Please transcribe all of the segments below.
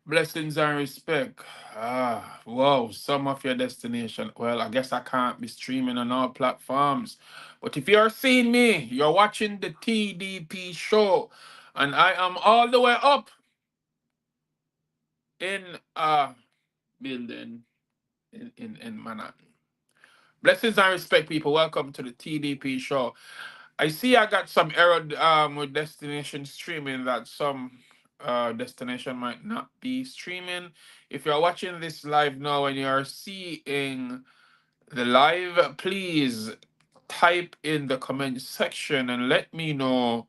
Blessings and respect. Wow, some of your destination. Well, I guess I can't be streaming on all platforms. But if you're seeing me, you're watching the TDP show, and I am all the way up in a building in Manhattan. Blessings and respect, people. Welcome to the TDP show. I see I got some error with destination streaming that some destination might not be streaming. If you're watching this live now and you're seeing the live, please type in the comment section and let me know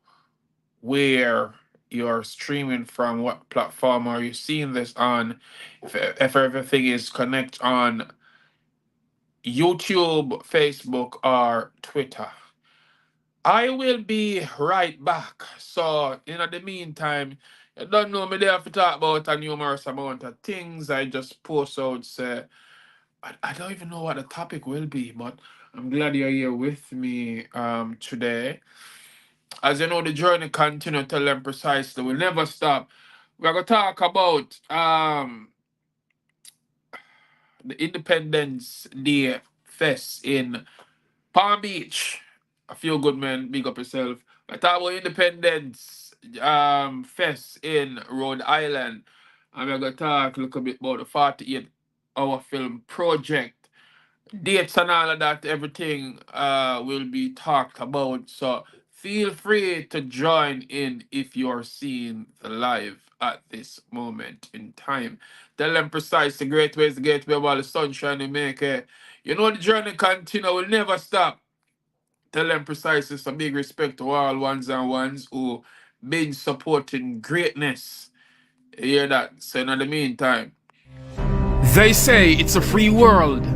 where you're streaming from, what platform are you seeing this on, if everything is connect on YouTube, Facebook, or Twitter. I will be right back. So, in the meantime, you don't know me there to talk about a numerous amount of things. I just post out, say, I don't even know what the topic will be, but I'm glad you're here with me today. As you know, the journey continue, tell them precisely. We'll never stop. We're gonna talk about the Independence Day Fest in Palm Beach. A few good men, big up yourself. I talk about Independence Fest in Rhode Island. And we're gonna talk a little bit about the 48-hour film project. Dates and all of that, everything will be talked about. So feel free to join in if you're seeing the live at this moment in time. Tell them precise the great ways to get where all the sunshine and make it. You know the journey continue, will never stop. Tell them precisely some big respect to all ones and ones who been supporting greatness. You hear that? So in the meantime. They say it's a free world,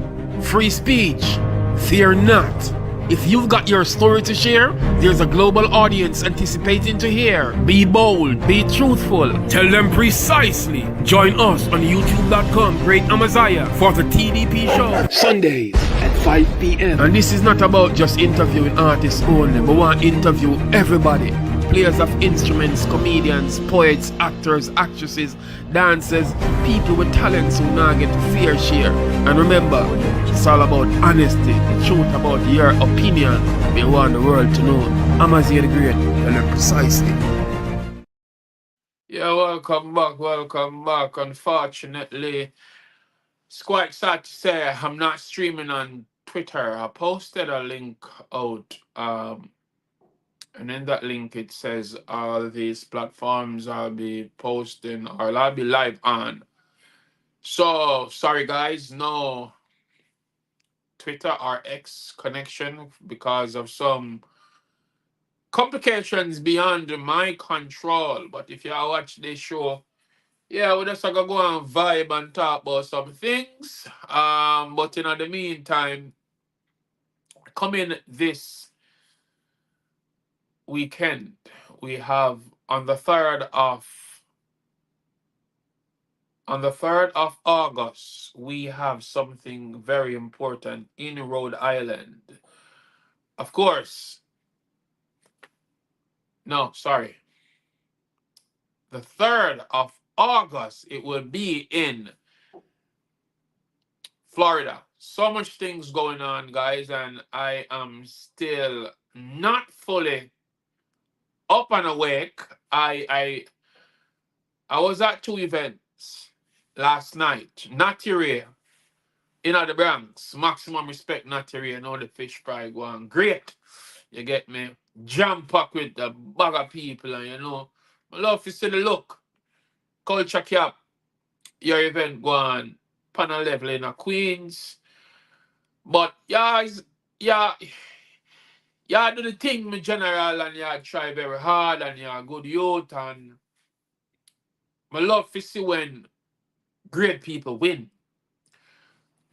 free speech. Fear not. If you've got your story to share, there's a global audience anticipating to hear. Be bold, be truthful, tell them precisely. Join us on youtube.com, Great Amaziyah, for the TDP show. Sundays at 5 p.m. And this is not about just interviewing artists only, but we want to interview everybody. Players of instruments, comedians, poets, actors, actresses, dancers, people with talents who now get fair share. And remember, it's all about honesty, the truth about your opinion. We want the world to know. Amaziyah the Great, tell them precisely. Yeah, welcome back, welcome back. Unfortunately, it's quite sad to say I'm not streaming on Twitter. I posted a link out, and in that link it says all these platforms I'll be posting or I'll be live on. So sorry guys, no Twitter or X connection because of some complications beyond my control. But if you watch this show, yeah, we just gonna go and vibe and talk about some things. But in the meantime, coming this weekend, we have on the third of August, we have something very important in Rhode Island. Of course, no, sorry. The 3rd of August, it will be in Florida. So much things going on, guys, and I am still not fully up and awake. I was at two events last night. Natty in the Bronx. Maximum respect, Natty Now the fish fry going great. You get me? Jam packed with a bag of people, and I love to see the look. Culture cap. Your event going panel level in a Queens. But yeah, yeah, yeah, do the thing, my general, and yeah, try very hard, and yeah, good youth, and I love to see when great people win.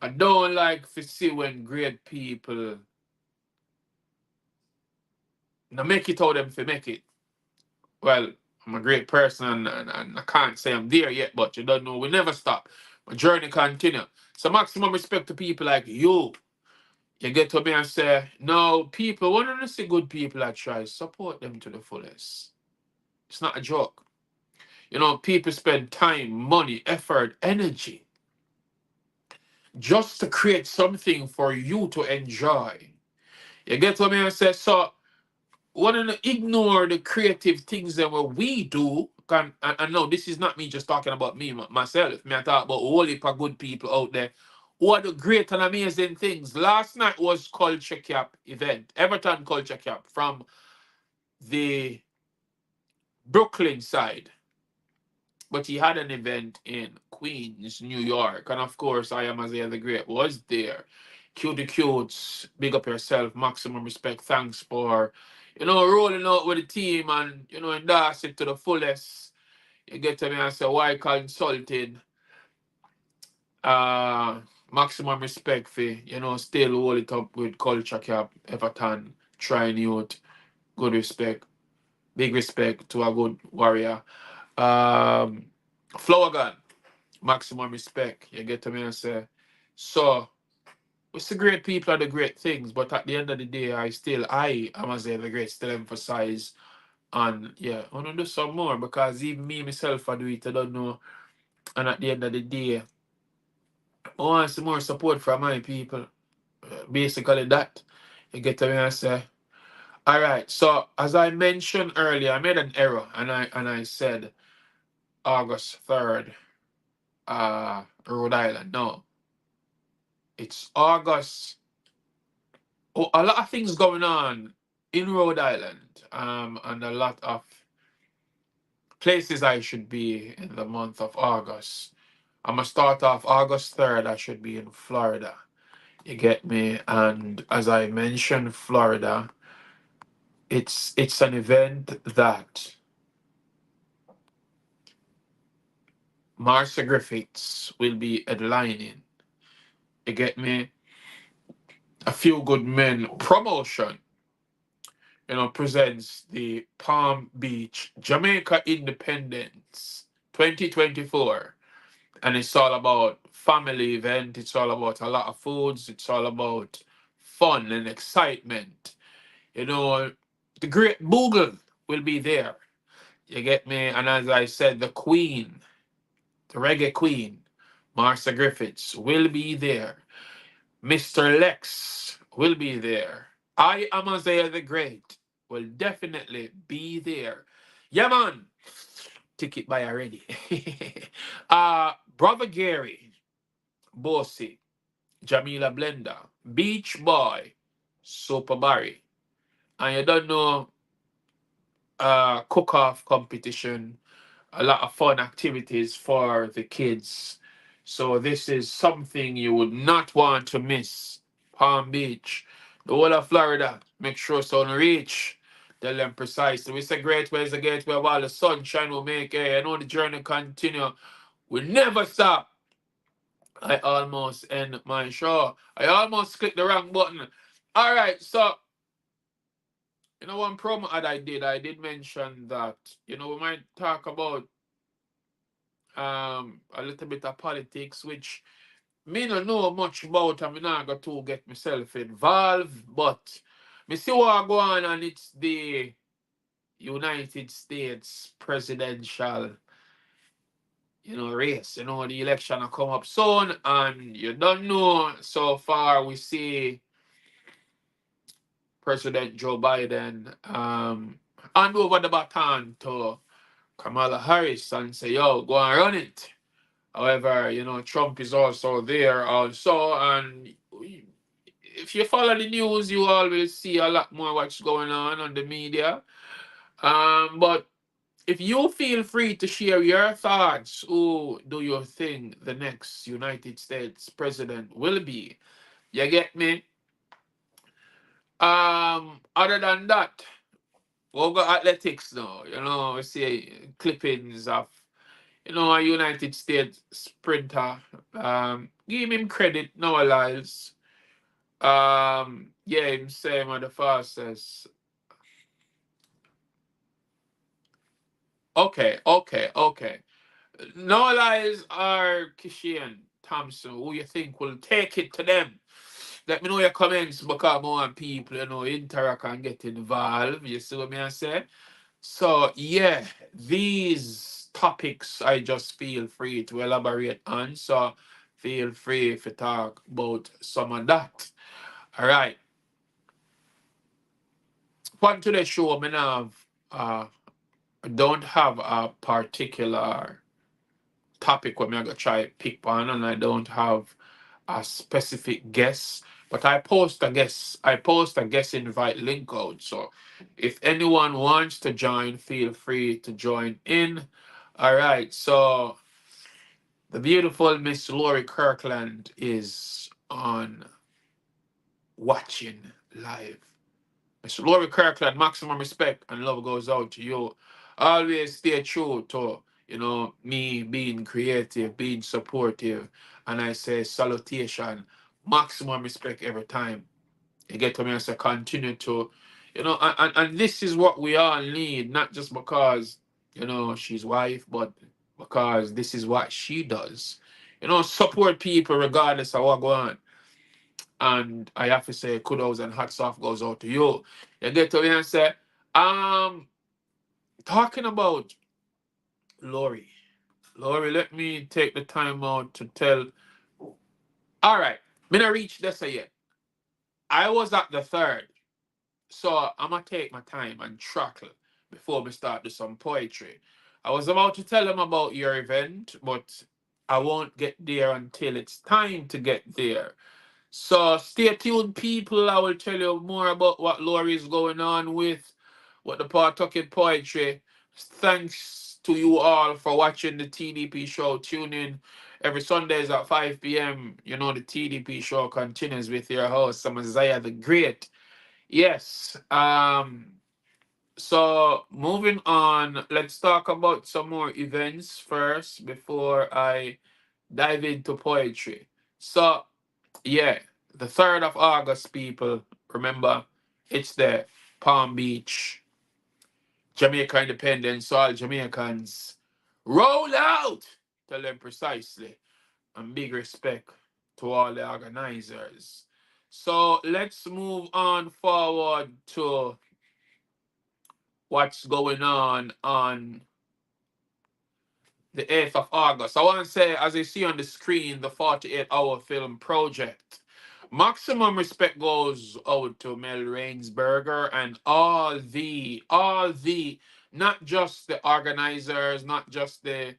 I don't like to see when great people no make it out them to make it. Well, I'm a great person, and I can't say I'm there yet, but you don't know, we never stop. My journey continue. So maximum respect to people like you. You get to me and say, no, people, when you see good people that try, support them to the fullest. It's not a joke. You know, people spend time, money, effort, energy just to create something for you to enjoy. You get what I say? So, want to ignore the creative things that what we do. And no, this is not me just talking about me, myself. Me, I talk about a whole heap of good people out there who are the great and amazing things. Last night was Culture Cap event, Everton Culture Cap from the Brooklyn side. But he had an event in Queens, New York. And of course, I am Amaziyah the Great was there. Cutie Cutes, big up yourself, maximum respect. Thanks for, rolling out with the team and, endorse it to the fullest. You get to me and say, why consulted? Uh, Maximum respect for, still hold it up with Culture Cap, Everton, trying youth. Good respect. Big respect to a good warrior. Um, Flower Gun. Maximum respect. You get to me and say. So it's the great people are the great things, but at the end of the day, I am as the great still emphasize on I wanna do some more because even me myself I do it, I don't know. And at the end of the day, I want some more support from my people. Basically that. You get to me and say. Alright, so as I mentioned earlier, I made an error and I said August 3rd, Rhode Island. No. It's August. Oh, a lot of things going on in Rhode Island, and a lot of places I should be in the month of August. I'm gonna start off August 3rd. I should be in Florida. You get me? And as I mentioned, Florida, it's an event that Marcia Griffiths will be headlining. You get me? A Few Good Men promotion, presents the Palm Beach Jamaica Independence 2024. And it's all about family event. It's all about a lot of foods. It's all about fun and excitement. You know, the great Boogle will be there. You get me? And as I said, the Queen, the reggae queen, Marcia Griffiths, will be there. Mr. Lex will be there. I am Isaiah the Great will definitely be there. Yeah, man. Ticket buy already. Brother Gary, Bossy, Jamila Blender, Beach Boy, Super Barry. And you don't know, cook-off competition, a lot of fun activities for the kids. So this is something you would not want to miss. Palm Beach, the whole of Florida. Make sure sun reach. Tell them precisely. It's a great way, it's a great way of all the sunshine will make. Hey, I know the journey continue. We never stop. I almost end my show. I almost clicked the wrong button. All right, so one promo ad I did mention that we might talk about a little bit of politics, which me not know much about, and me not got to get myself involved. But me see what go on, and it's the United States presidential race. The election will come up soon, and you don't know. So far, we see President Joe Biden hand over the baton to Kamala Harris and say, yo, go and run it. However, Trump is also there also, and if you follow the news, you always see a lot more what's going on the media. But if you feel free to share your thoughts, who do you think the next United States president will be? You get me? Other than that, we'll go athletics now. We see clippings of a United States sprinter. Give him credit, Noah Lyles. Yeah, him same at the fastest. Okay. Noah Lyles or Kishian Thompson, who you think will take it to them? Let me know your comments because more people, interact and get involved. You see what me I say? So yeah, these topics I just feel free to elaborate on. So feel free to talk about some of that. All right. On today's show, I don't have a particular topic where I'm gonna try pick on, and I don't have a specific guest. But I post a guest invite link out. So if anyone wants to join, feel free to join in. All right. So the beautiful Miss Lori Kirkland is on watching live. Miss Lori Kirkland, maximum respect and love goes out to you. Always stay true to, me being creative, being supportive. And I say salutation, maximum respect every time. You get to me and say continue to, and this is what we all need, not just because, she's wife, but because this is what she does. Support people regardless of what go on. And I have to say kudos and hats off goes out to you. You get to me and say, um, talking about Lori. Lori, let me take the time out to tell. All right, me not reach this yet. I was at the third, so I'm gonna take my time and truckle before we start do some poetry. I was about to tell them about your event, but I won't get there until it's time to get there. So stay tuned, people. I will tell you more about what Lori is going on with, what the Pawtucket Poetry. Thanks to you all for watching the TDP show. Tune in every Sundays at 5 p.m. The TDP show continues with your host, Amaziyah the Great. Yes. So moving on, let's talk about some more events first before I dive into poetry. So yeah, the 3rd of August, people. Remember, it's the Palm Beach, Jamaica Independence. So all Jamaicans, roll out! Tell them precisely. And big respect to all the organizers. So let's move on forward to what's going on the 8th of August. I want to say, as you see on the screen, the 48-hour film project. Maximum respect goes out to Mel Rainsberger and all the, not just the organizers, not just the,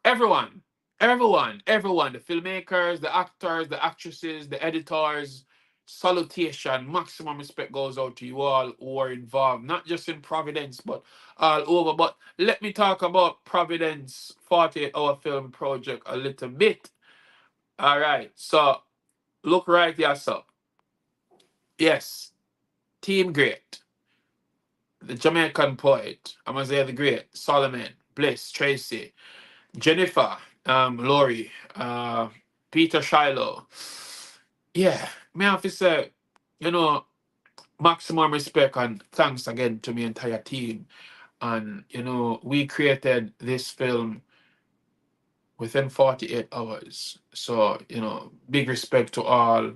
everyone, everyone, the filmmakers, the actors, the actresses, the editors. Salutation, maximum respect goes out to you all who are involved, not just in Providence, but all over. But let me talk about Providence 48-hour film project a little bit. All right, so look right here, so yes, Team Great, the Jamaican poet, Amaziyah the Great, Solomon, Bliss, Tracy, Jennifer, Laurie, Peter Shiloh. Yeah, me have to say, you know, maximum respect and thanks again to my entire team. And we created this film within 48 hours. So, big respect to all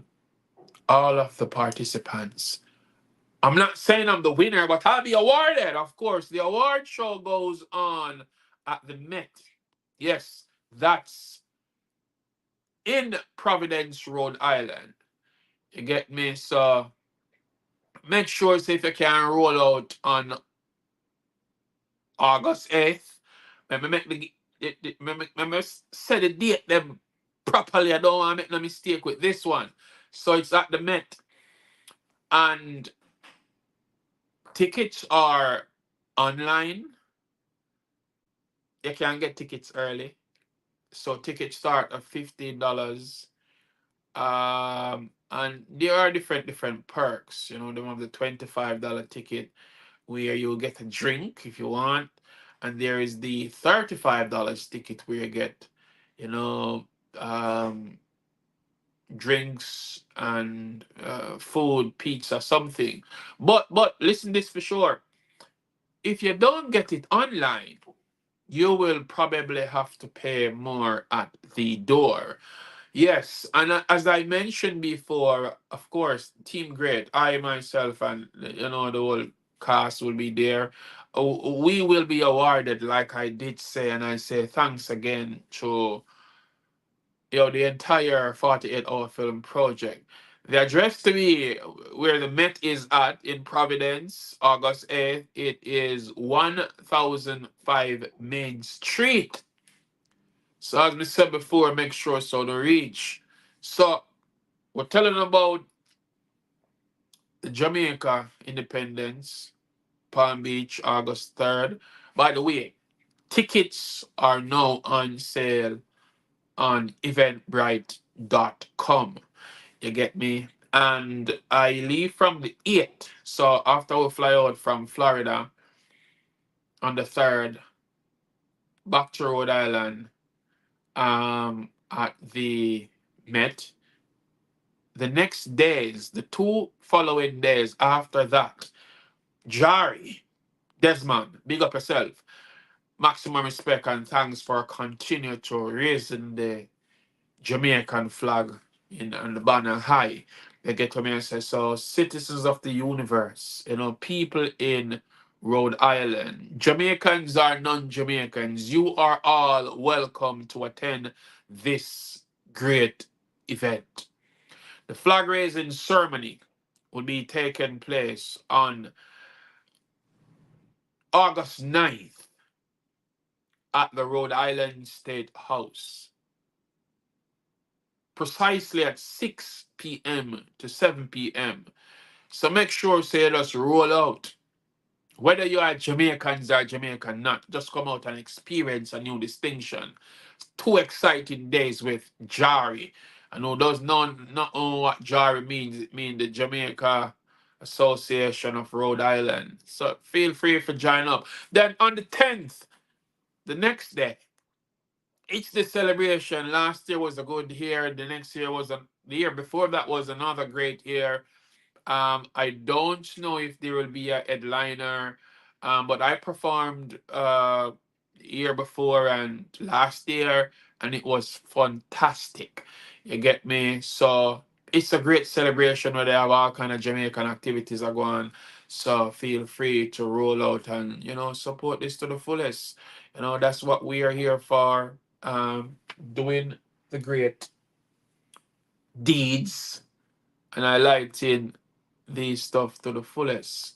of the participants. I'm not saying I'm the winner, but I'll be awarded. Of course, the award show goes on at the Met. Yes, that's in Providence, Rhode Island. You get me? So make sure see if you can roll out on August 8th. Let me make let me set the date them properly. I don't want to make no mistake with this one. So it's at the Met. And tickets are online. You can get tickets early. So tickets start at $15. And there are different perks. They have the $25 ticket where you'll get a drink if you want. And there is the $35 ticket where you get, you know, um, drinks and food, pizza, something. But listen this for sure. If you don't get it online, you will probably have to pay more at the door. Yes, and as I mentioned before, of course, Team Great, I myself and the whole cast will be there. we will be awarded, like I did say, and I say thanks again to the entire 48-hour film project. The address to me where the Met is at in Providence, August 8th, it is 1005 Main Street. So as we said before, make sure so to reach. So we're telling about the Jamaica Independence, Palm Beach, August 3rd. By the way, tickets are now on sale on eventbrite.com. You get me? And I leave from the 8th. So after we fly out from Florida on the 3rd, back to Rhode Island at the Met. The next days, the 2 following days after that, Jari, Desmond, big up yourself. Maximum respect and thanks for continue to raising the Jamaican flag in on the banner high. They get to me and say, so citizens of the universe, people in Rhode Island, Jamaicans are non-Jamaicans, you are all welcome to attend this great event. The flag raising ceremony will be taking place on August 9th at the Rhode Island State House, precisely at 6 p.m. to 7 p.m. So make sure say just roll out. Whether you are Jamaicans or Jamaican not, just come out and experience a new distinction. 2 exciting days with Jari. I know those not know what Jari means. It means the Jamaica Association of Rhode Island. So feel free to join up. Then on the 10th, the next day, it's the celebration. Last year was a good year. The next year was the year before that was another great year. I don't know if there will be a headliner, but I performed the year before and last year, and it was fantastic. You get me? So it's a great celebration where they have all kind of Jamaican activities are going. So feel free to roll out and support this to the fullest. That's what we are here for. Doing the great deeds and highlighting these stuff to the fullest.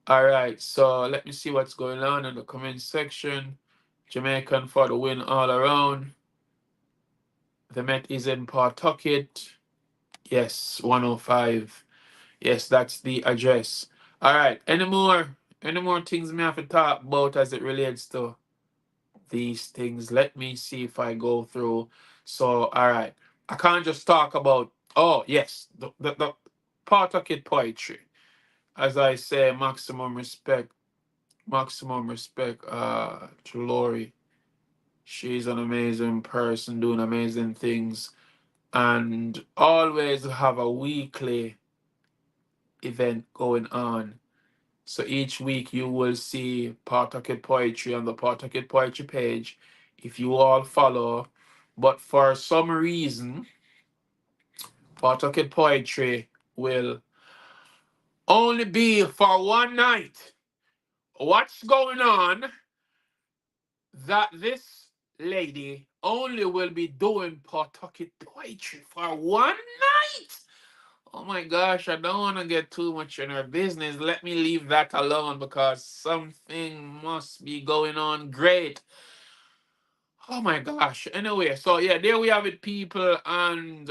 All right, so let me see what's going on in the comment section. Jamaican for the win all around. The Met is in Pawtucket. Yes, 105. Yes, that's the address. All right, any more things me have to talk about as it relates to these things? Let me see if I go through. So, all right, I can't just talk about. Oh yes, the Pawtucket poetry. As I say, maximum respect to Lori. She's an amazing person doing amazing things and always have a weekly event going on. So each week you will see Pawtucket Poetry on the Pawtucket Poetry page if you all follow. But for some reason, Pawtucket Poetry will only be for one night. What's going on that this lady only will be doing Pawtucket poetry for one night? Oh my gosh, I don't want to get too much in her business. Let me leave that alone because something must be going on great. Oh my gosh. Anyway, so yeah, there we have it, people. And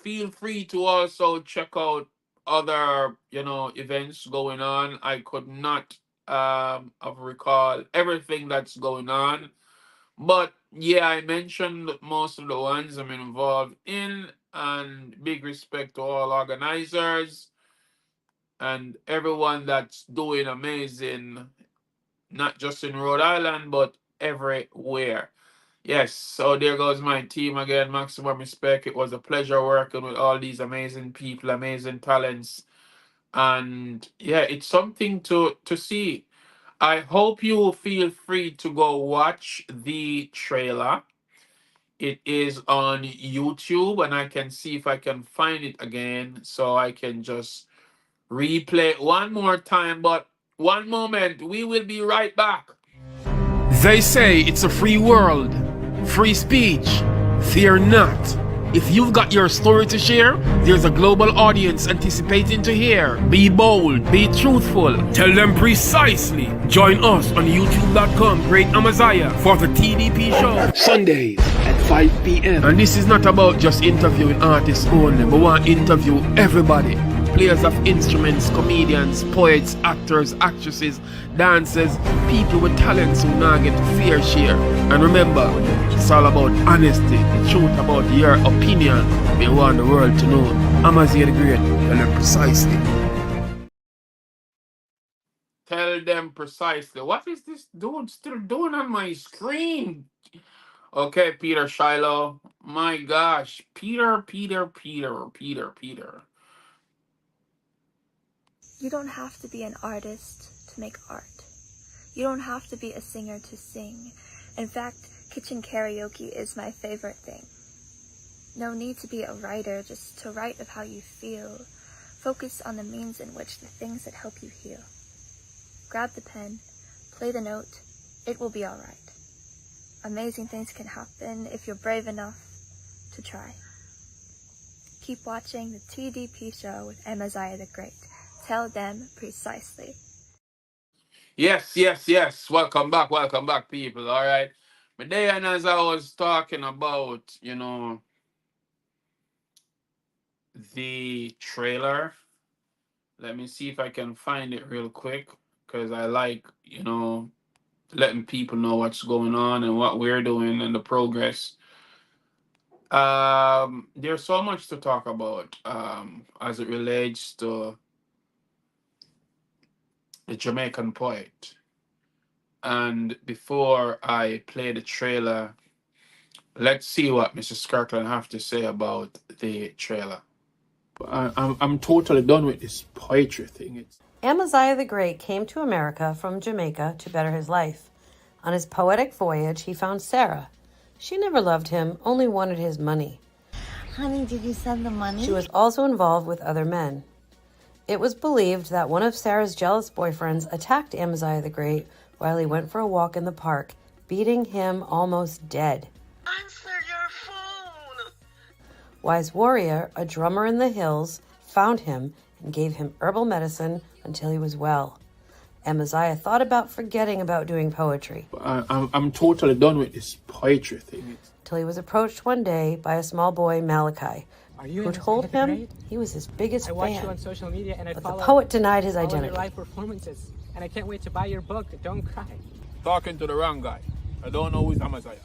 feel free to also check out other, events going on. I could not of recall everything that's going on. But yeah, I mentioned most of the ones I'm involved in, and big respect to all organizers and everyone that's doing amazing, not just in Rhode Island, but everywhere. Yes, so there goes my team again. Maximum respect. It was a pleasure working with all these amazing people, amazing talents, and yeah, it's something to see. I hope you feel free to go watch the trailer. It is on YouTube, and I can see if I can find it again so I can just replay it one more time. But One moment. We will be right back. They say it's a free world, free speech. Fear not. If you've got your story to share, there's a global audience anticipating to hear. Be bold, be truthful, tell them precisely. Join us on youtube.com, Great Amaziyah, for the TDP show. Sundays at 5 p.m. And this is not about just interviewing artists only, but we want to interview everybody. Players of instruments, comedians, poets, actors, actresses, dancers, people with talents who now get fair share. And remember, it's all about honesty, the truth about your opinion. We want the world to know. Amaziyah the Great, tell them precisely. Tell them precisely. What is this dude still doing on my screen? Okay, Peter Shiloh. My gosh. Peter. You don't have to be an artist to make art. You don't have to be a singer to sing. In fact, kitchen karaoke is my favorite thing. No need to be a writer just to write of how you feel. Focus on the means in which the things that help you heal. Grab the pen, play the note, it will be alright. Amazing things can happen if you're brave enough to try. Keep watching the TDP show with Amaziyah the Great. Tell them precisely. Yes. Welcome back, people. All right. But then, as I was talking about, the trailer, let me see if I can find it real quick because I like, letting people know what's going on and what we're doing and the progress. There's so much to talk about as it relates to the Jamaican poet. And before I play the trailer, let's see what Mrs. Kirkland have to say about the trailer. I'm totally done with this poetry thing. Amaziyah the Great came to America from Jamaica to better his life. On his poetic voyage, he found Sarah. She never loved him, only wanted his money. Honey, did you send the money? She was also involved with other men. It was believed that one of Sarah's jealous boyfriends attacked Amaziyah the Great while he went for a walk in the park, beating him almost dead. Answer your phone! Wise Warrior, a drummer in the hills, found him and gave him herbal medicine until he was well. Amaziyah thought about forgetting about doing poetry. I'm totally done with this poetry thing. Till he was approached one day by a small boy, Malachi, who told him he was his biggest I watch fan. you on social media and I But follow the poet denied his all of your identity. live performances, and I can't wait to buy your book. Don't cry. Talking to the wrong guy. I don't know who's Amaziyah.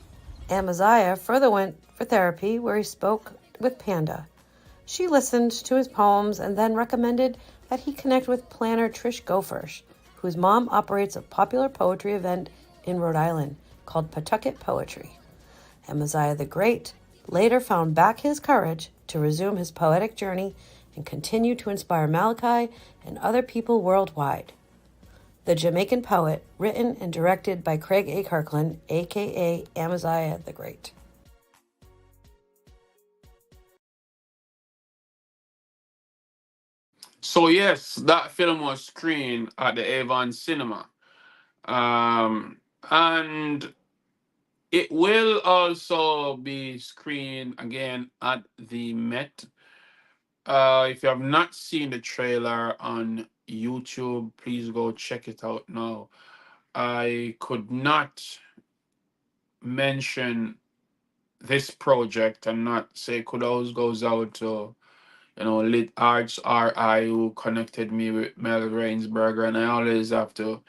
Amaziyah further went for therapy, where he spoke with Panda. She listened to his poems and then recommended that he connect with planner Trish Gophers, whose mom operates a popular poetry event in Rhode Island called Pawtucket Poetry. Amaziyah the Great later found back his courage to resume his poetic journey and continue to inspire Malachi and other people worldwide. The Jamaican Poet, written and directed by Craig A. Kirkland, a.k.a. Amaziyah the Great. So yes, that film was screened at the Avon Cinema. And it will also be screened again at the Met. If you have not seen the trailer on YouTube, please go check it out now. I could not mention this project and not say kudos goes out to Lit Arts RI who connected me with Mel Rainsberger, and I always have to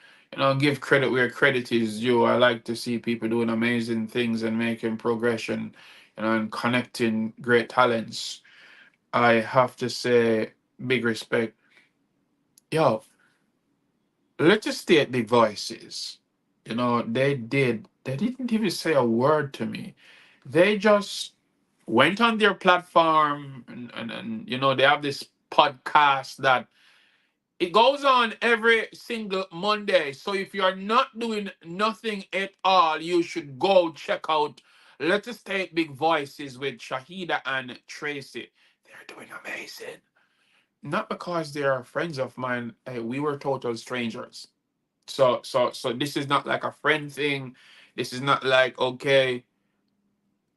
give credit where credit is due. I like to see people doing amazing things and making progression, and connecting great talents. I have to say big respect. Yo, let's just state the voices. They didn't even say a word to me. They just went on their platform, and they have this podcast that it goes on every single Monday. So if you're not doing nothing at all, you should go check out Let Us Take Big Voices with Shahida and Tracy. They're doing amazing. Not because they are friends of mine. We were total strangers. So this is not like a friend thing. This is not like, okay,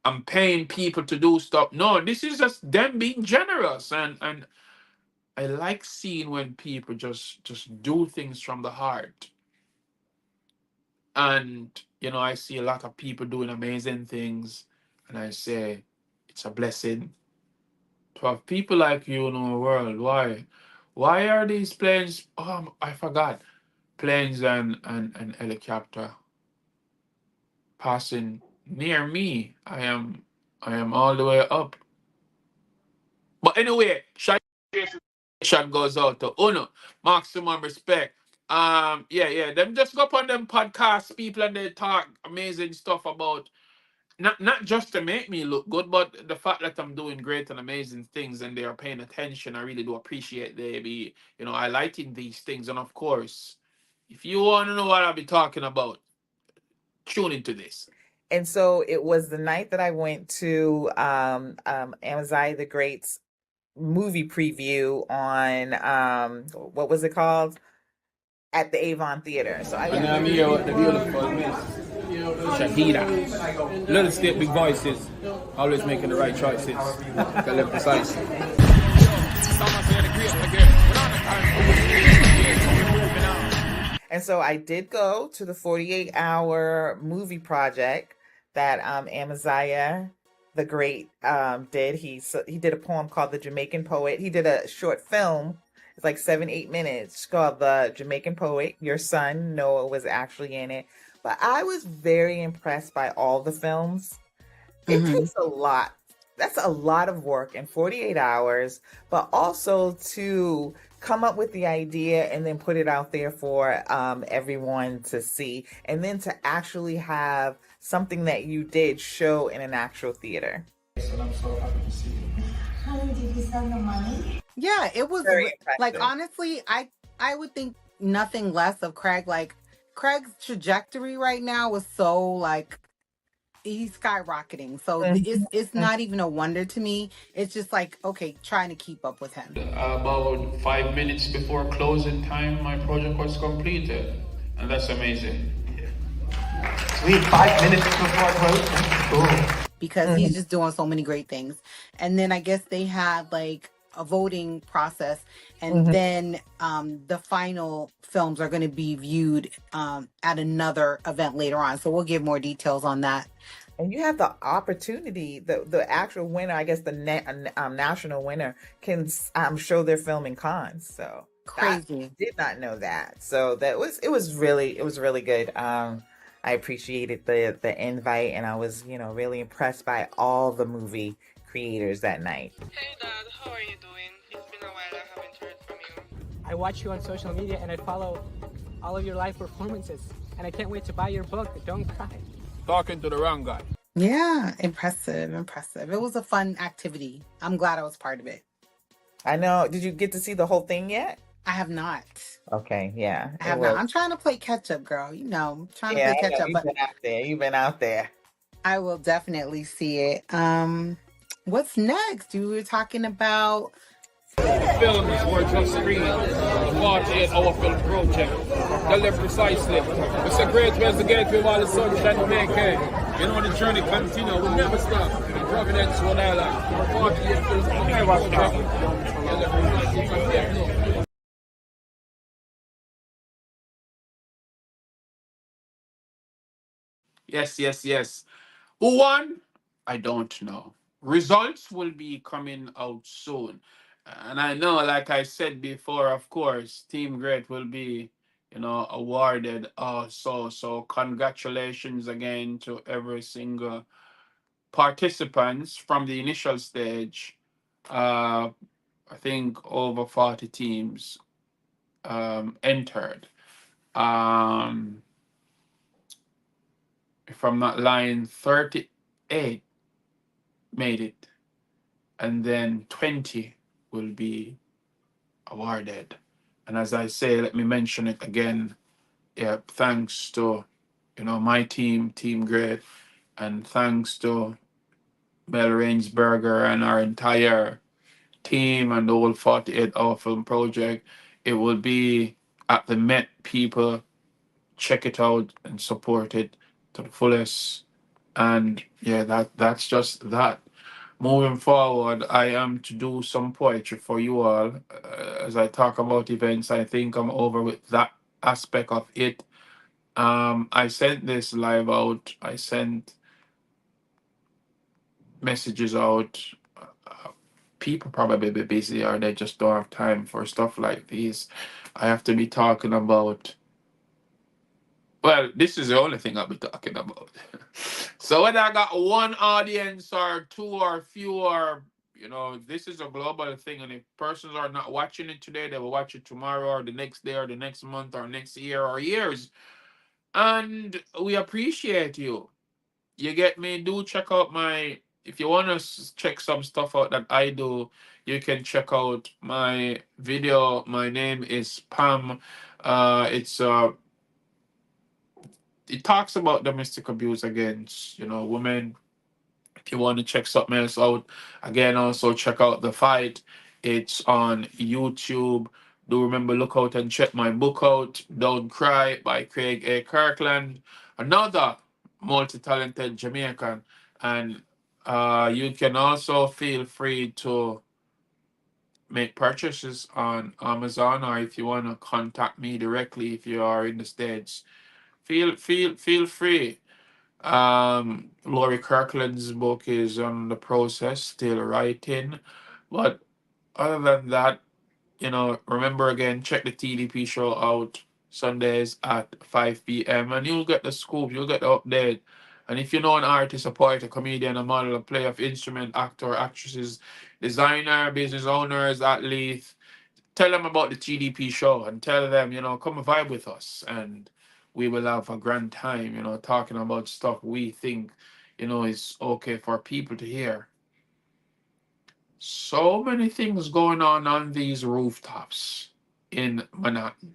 I'm paying people to do stuff. No, this is just them being generous, and I like seeing when people just do things from the heart. And I see a lot of people doing amazing things, and I say it's a blessing to have people like you in our world. Why are these planes? I forgot, planes and helicopter passing near me. I am all the way up. But anyway, shot goes out to Uno. Maximum respect. Yeah. Them just go up on them podcast people and they talk amazing stuff about not just to make me look good, but the fact that I'm doing great and amazing things and they are paying attention. I really do appreciate they be, highlighting these things. And of course, if you want to know what I'll be talking about, tune into this. And so it was the night that I went to Amaziyah the Great's movie preview on what was it called? At the Avon Theater. So And I'm here with the beautiful Miss Shahida. Little state, big voices, always making the right choices. To live precisely. And so I did go to the 48-hour movie project that Amaziyah the Great did. He did a poem called The Jamaican Poet. He did a short film. It's like 7-8 minutes called The Jamaican Poet. Your son, Noah, was actually in it. But I was very impressed by all the films. It takes a lot. That's a lot of work in 48 hours, but also to come up with the idea and then put it out there for everyone to see. And then to actually have something that you did show in an actual theater. And I'm so happy to see you. Honey, did you send the money? Yeah, it was Very impressive. like, honestly, I would think nothing less of Craig. Like, Craig's trajectory right now was so like he's skyrocketing. So it's not even a wonder to me. It's just like, okay, trying to keep up with him. About 5 minutes before closing time, my project was completed, and that's amazing. Sweet, 5 minutes before closing. Cool. Because he's just doing so many great things. And then I guess they had like a voting process, and then the final films are going to be viewed at another event later on. So we'll give more details on that. And you have the opportunity, the actual winner, I guess the national winner can show their film in Cannes. So Crazy. I did not know that. So it was really good. I appreciated the invite, and I was, really impressed by all the movie creators that night. Hey Dad, how are you doing? It's been a while, I haven't heard from you. I watch you on social media and I follow all of your live performances. And I can't wait to buy your book, Don't Cry. Talking to the wrong guy. Yeah, impressive. It was a fun activity. I'm glad I was part of it. I know. Did you get to see the whole thing yet? I have not. Okay, yeah. I have not. I'm trying to play catch up, girl. I'm trying to play catch up. You've been out there. You've been out there. I will definitely see it. What's next? You were talking about Films were just screened. The 48-hour film project. Tell them precisely. It's a great way to get with all the sunshine to make it. The journey continue. We never stop. Providence, Rhode Island. 48 films project. Tell them precisely. Yes. Who won? I don't know. Results will be coming out soon. And I know, like I said before, of course, Team Great will be, awarded also. So congratulations again to every single participants from the initial stage. I think over 40 teams entered. If I'm not lying, 38 made it, and then 20 will be awarded. And as I say, let me mention it again. Yeah, thanks to my team, Team Great, and thanks to Mel Rainsberger and our entire team and the whole 48 Hour Film Project. It will be at the Met People check it out and support it to the fullest. And yeah, that's just that. Moving forward, I am to do some poetry for you all. As I talk about events, I think I'm over with that aspect of it. I sent this live out. I sent messages out. People probably be busy or they just don't have time for stuff like these. I have to be talking about. Well, this is the only thing I'll be talking about. So whether I got one audience or two or few or this is a global thing, and if persons are not watching it today, they will watch it tomorrow or the next day or the next month or next year or years. And we appreciate you. You get me? Do check out my. If you want to check some stuff out that I do, you can check out my video. My name is Pam. It's it talks about domestic abuse against women. If you want to check something else out, again, also check out The Fight. It's on YouTube. Do remember, look out and check my book out, Don't Cry by Craig A. Kirkland, another multi-talented Jamaican. And you can also feel free to make purchases on Amazon, or if you want to contact me directly if you are in the States, feel free. Laurie Kirkland's book is on the process, still writing. But other than that, remember again, check the TDP show out Sundays at 5 p.m. and you'll get the scoop, you'll get the update. And if you know an artist, a poet, a comedian, a model, a player of instrument, actor, actresses, designer, business owners, athletes, tell them about the TDP show and tell them, come vibe with us and we will have a grand time, talking about stuff we think, is okay for people to hear. So many things going on these rooftops in Manhattan.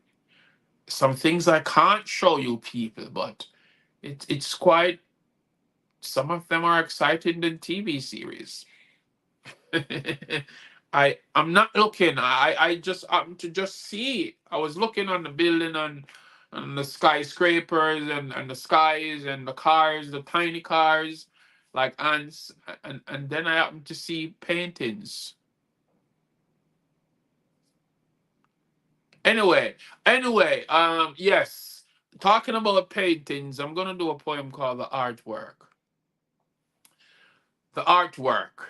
Some things I can't show you people, but it's quite, some of them are exciting than TV series. I'm not looking. I just happened to just see. I was looking on the building and the skyscrapers and the skies and the cars, the tiny cars, like ants, and then I happened to see paintings. Anyway, yes. Talking about paintings, I'm gonna do a poem called The Artwork. The Artwork.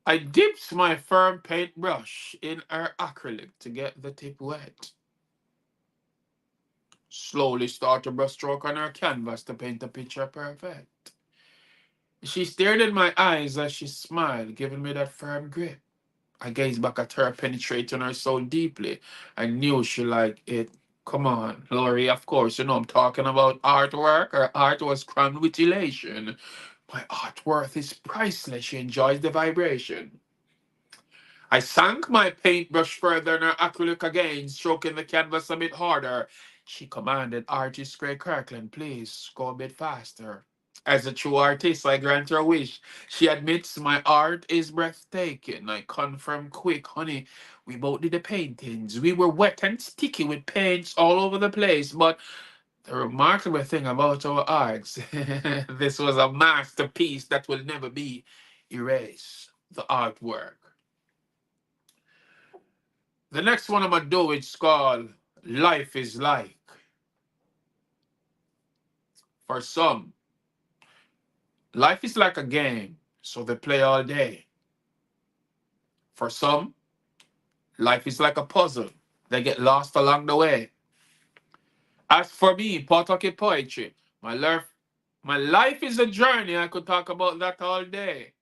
I dipped my firm paintbrush in her acrylic to get the tip wet. Slowly start a brushstroke on her canvas to paint a picture perfect. She stared in my eyes as she smiled, giving me that firm grip. I gazed back at her, penetrating her so deeply. I knew she liked it. Come on, Laurie, of course, I'm talking about artwork. Her art was crammed with elation. My artwork is priceless. She enjoys the vibration. I sank my paintbrush further in her acrylic again, stroking the canvas a bit harder. She commanded, Artist Craig Kirkland, please go a bit faster. As a true artist, I grant her wish. She admits my art is breathtaking. I confirm quick, honey, we both did the paintings. We were wet and sticky with paints all over the place, but the remarkable thing about our arts, this was a masterpiece that will never be erased. The artwork. The next one I'm gonna do is called Life is Like. For some, life is like a game, so they play all day. For some, life is like a puzzle. They get lost along the way. As for me, Pawtucket poetry, my life is a journey. I could talk about that all day.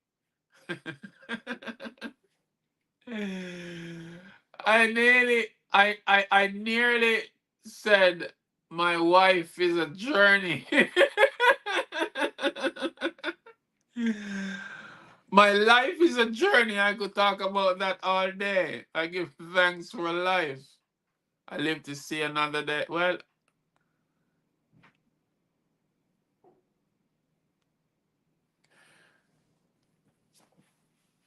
I nearly said my wife is a journey. My life is a journey. I could talk about that all day. I give thanks for life. I live to see another day. Well,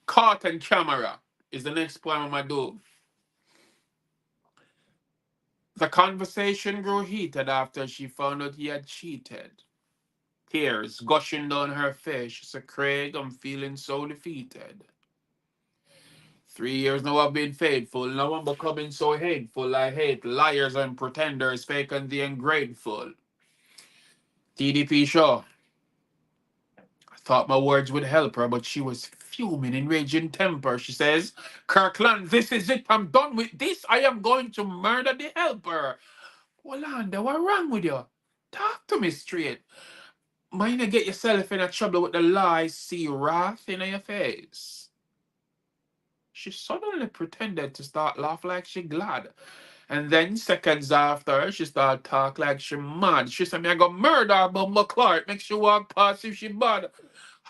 Caught and Camera is the next poem I'm gonna do. The conversation grew heated after she found out he had cheated. Tears gushing down her face. She said, Craig, I'm feeling so defeated. 3 years now I've been faithful. Now I'm becoming so hateful. I hate liars and pretenders, fake and the ungrateful. TDP show. I thought my words would help her, but she was fuming in raging temper. She says, Kirkland, this is it. I'm done with this. I am going to murder the helper. Wallanda, what wrong with you? Talk to me straight. Mind you get yourself in a trouble with the lies, see wrath in your face. She suddenly pretended to start laugh like she glad. And then seconds after, she started talk like she mad. She said, me I got murder Bumble Clark. Make sure walk past if she bad.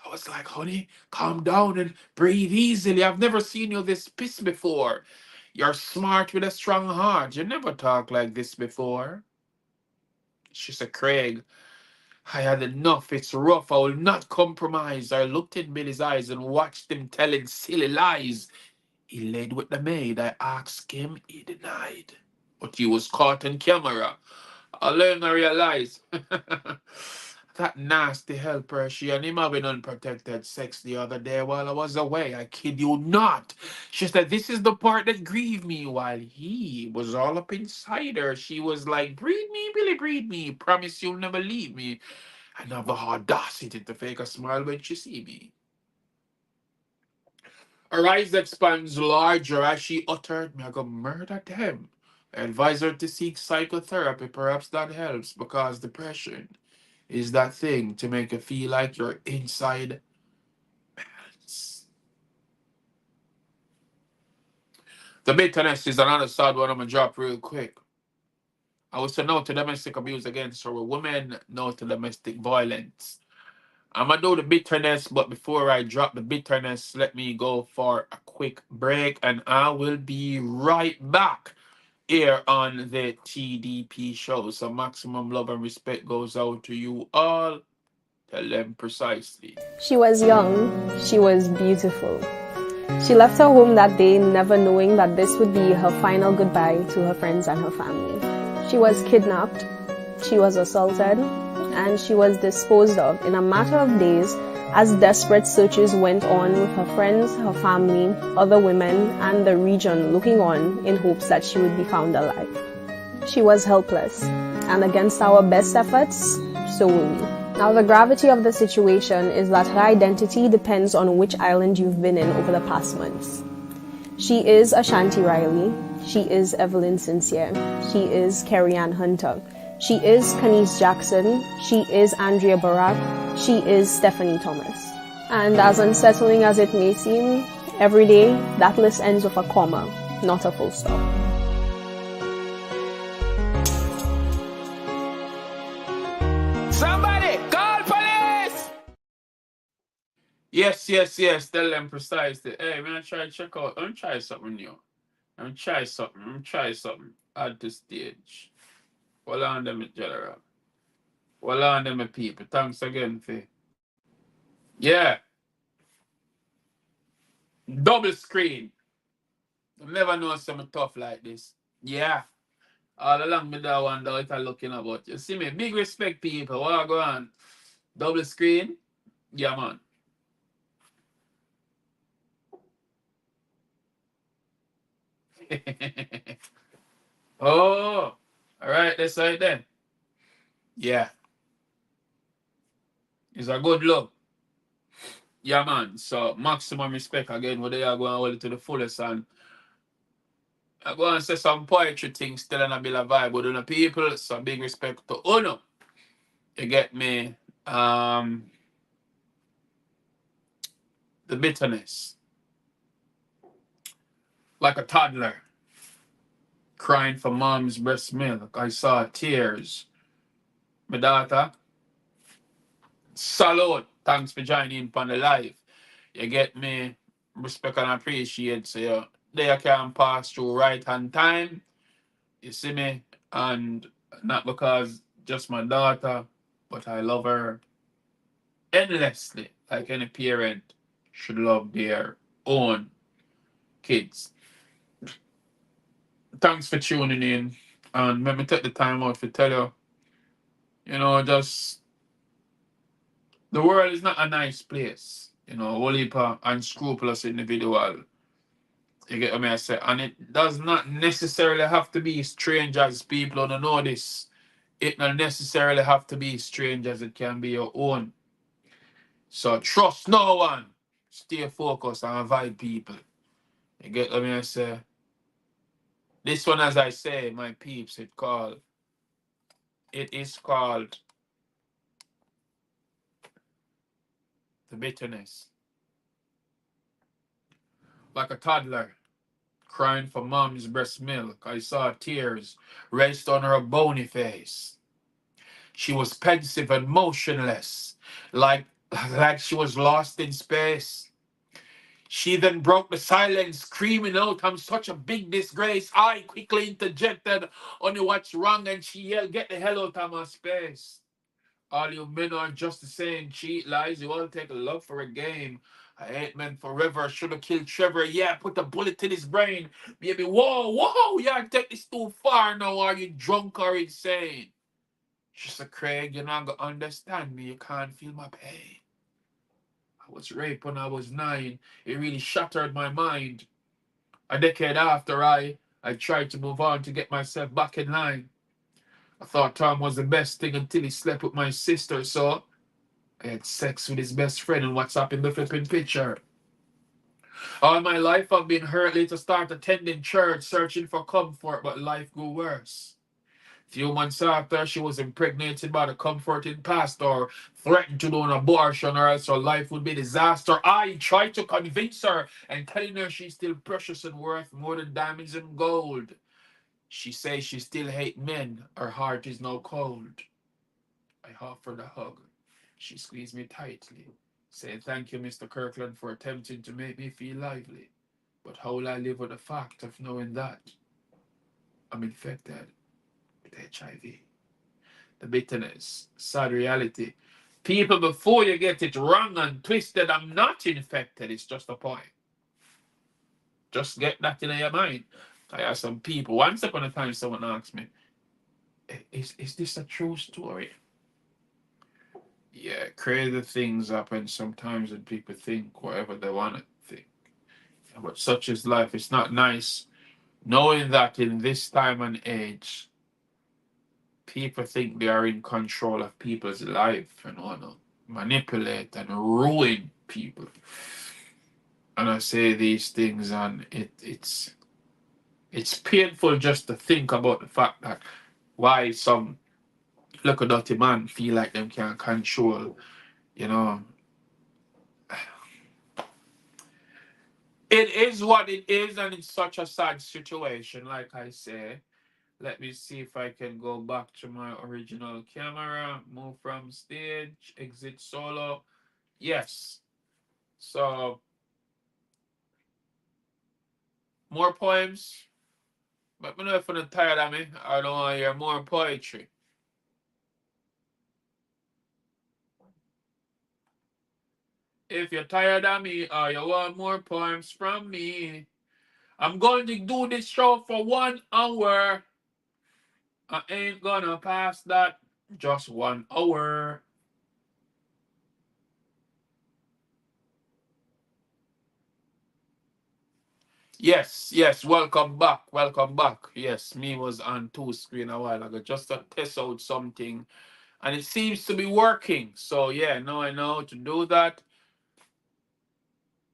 I was like, honey, calm down and breathe easily. I've never seen you this pissed before. You're smart with a strong heart. You never talk like this before. She said, Craig, I had enough. It's rough. I will not compromise. I looked in Billy's eyes and watched him telling silly lies. He laid with the maid. I asked him. He denied. But he was caught on camera. I learned to realize that nasty helper, she and him having unprotected sex the other day while I was away. I kid you not. She said, this is the part that grieved me while he was all up inside her. She was like, breathe me, Billy, breathe me. Promise you'll never leave me. And have the audacity to fake a smile when she see me. Her eyes expands larger as she uttered, me I go murder them. I advise her to seek psychotherapy. Perhaps that helps because depression is that thing to make you feel like your inside melts. The bitterness is another sad one I'm gonna drop real quick. I was to no to domestic abuse against her women, no to domestic violence. I'm gonna do the bitterness, but before I drop the bitterness, let me go for a quick break and I will be right back here on the TDP show. So maximum love and respect goes out to you all. Tell them precisely. She was young, she was beautiful. She left her home that day never knowing that this would be her final goodbye to her friends and her family. She was kidnapped, she was assaulted, and she was disposed of in a matter of days as desperate searches went on with her friends, her family, other women, and the region looking on in hopes that she would be found alive. She was helpless, and against our best efforts, so were we. Now, the gravity of the situation is that her identity depends on which island you've been in over the past months. She is Ashanti Riley. She is Evelyn Sincere. She is Carrie-Ann Hunter. She is Kanice Jackson. She is Andrea Barak. She is Stephanie Thomas. And as unsettling as it may seem, every day that list ends with a comma, not a full stop. Somebody call police! Yes, yes, yes. Tell them precisely. Hey, man, try to check out. I'm try something new. I'm try something. Add to stage. Well on them, general. Well on them, people. Thanks again, for. Yeah. Double screen. I never know something tough like this. Yeah. All along me that one, what I'm looking about. You see me? Big respect, people. What go on? Double screen? Yeah, man. Oh, all right. That's right then. Yeah. It's a good look. Yeah, man. So, maximum respect again. What they are going to hold it to the fullest. And I go and say some poetry things still in a bit of vibe with the people. So, big respect to Uno. You get me? The bitterness. Like a toddler crying for mom's breast milk. I saw tears. My daughter, salute. Thanks for joining on the live. You get me? Respect and appreciate. So you they can pass through right on time. You see me? And not because just my daughter, but I love her endlessly. Like any parent should love their own kids. Thanks for tuning in. And let me take the time out to tell you, just the world is not a nice place. Whole heap of unscrupulous individual. You get what I say? And it does not necessarily have to be strangers. People don't know this. It not necessarily have to be strangers. It can be your own. So trust no one. Stay focused and avoid people. You get what I say? This one, as I say, my peeps, it is called the bitterness. Like a toddler crying for mom's breast milk, I saw tears rest on her bony face. She was pensive and motionless, like she was lost in space. She then broke the silence, screaming out, "I'm such a big disgrace." I quickly interjected, "Only what's wrong?" And she yelled, "Get the hell out of my space. All you men are just the same, cheat, lies, you all take a love for a game. I hate men forever, should have killed Trevor, yeah, put a bullet in his brain. Baby, whoa, yeah, take this too far now, are you drunk or insane?" She said, "Craig, you're not gonna understand me, you can't feel my pain. I was raped when I was 9, it really shattered my mind. A decade after I tried to move on to get myself back in line. I thought Tom was the best thing until he slept with my sister, so I had sex with his best friend and what's up in the flipping picture. All my life I've been hurt, to start attending church, searching for comfort, but life grew worse. Few months after, she was impregnated by the comforting pastor, threatened to do an abortion or else her life would be disaster. I tried to convince her and telling her she's still precious and worth more than diamonds and gold. She says she still hates men, her heart is now cold. I offered a hug. She squeezed me tightly, saying, "Thank you, Mr. Kirkland, for attempting to make me feel lively. But how will I live with the fact of knowing that I'm infected with HIV?" The bitterness, sad reality. People, before you get it wrong and twisted, I'm not infected. It's just a point. Just get that in your mind. I have some people, once upon a time, someone asked me, is this a true story? Yeah, crazy things happen sometimes and people think whatever they want to think. But such is life. It's not nice knowing that in this time and age, people think they are in control of people's life and want to manipulate and ruin people. And I say these things, and it's painful just to think about the fact that why some little dirty man feel like them can control, you know. It is what it is, and it's such a sad situation, like I say. Let me see if I can go back to my original camera, move from stage, exit solo. Yes. So, more poems. But me know if you're tired of me, I don't want to hear more poetry. If you're tired of me or you want more poems from me, I'm going to do this show for 1 hour. I ain't gonna pass that. Just 1 hour. Yes, welcome back, welcome back. Yes, me was on two screen a while ago just to test out something, and it seems to be working. So yeah, now I know how to do that.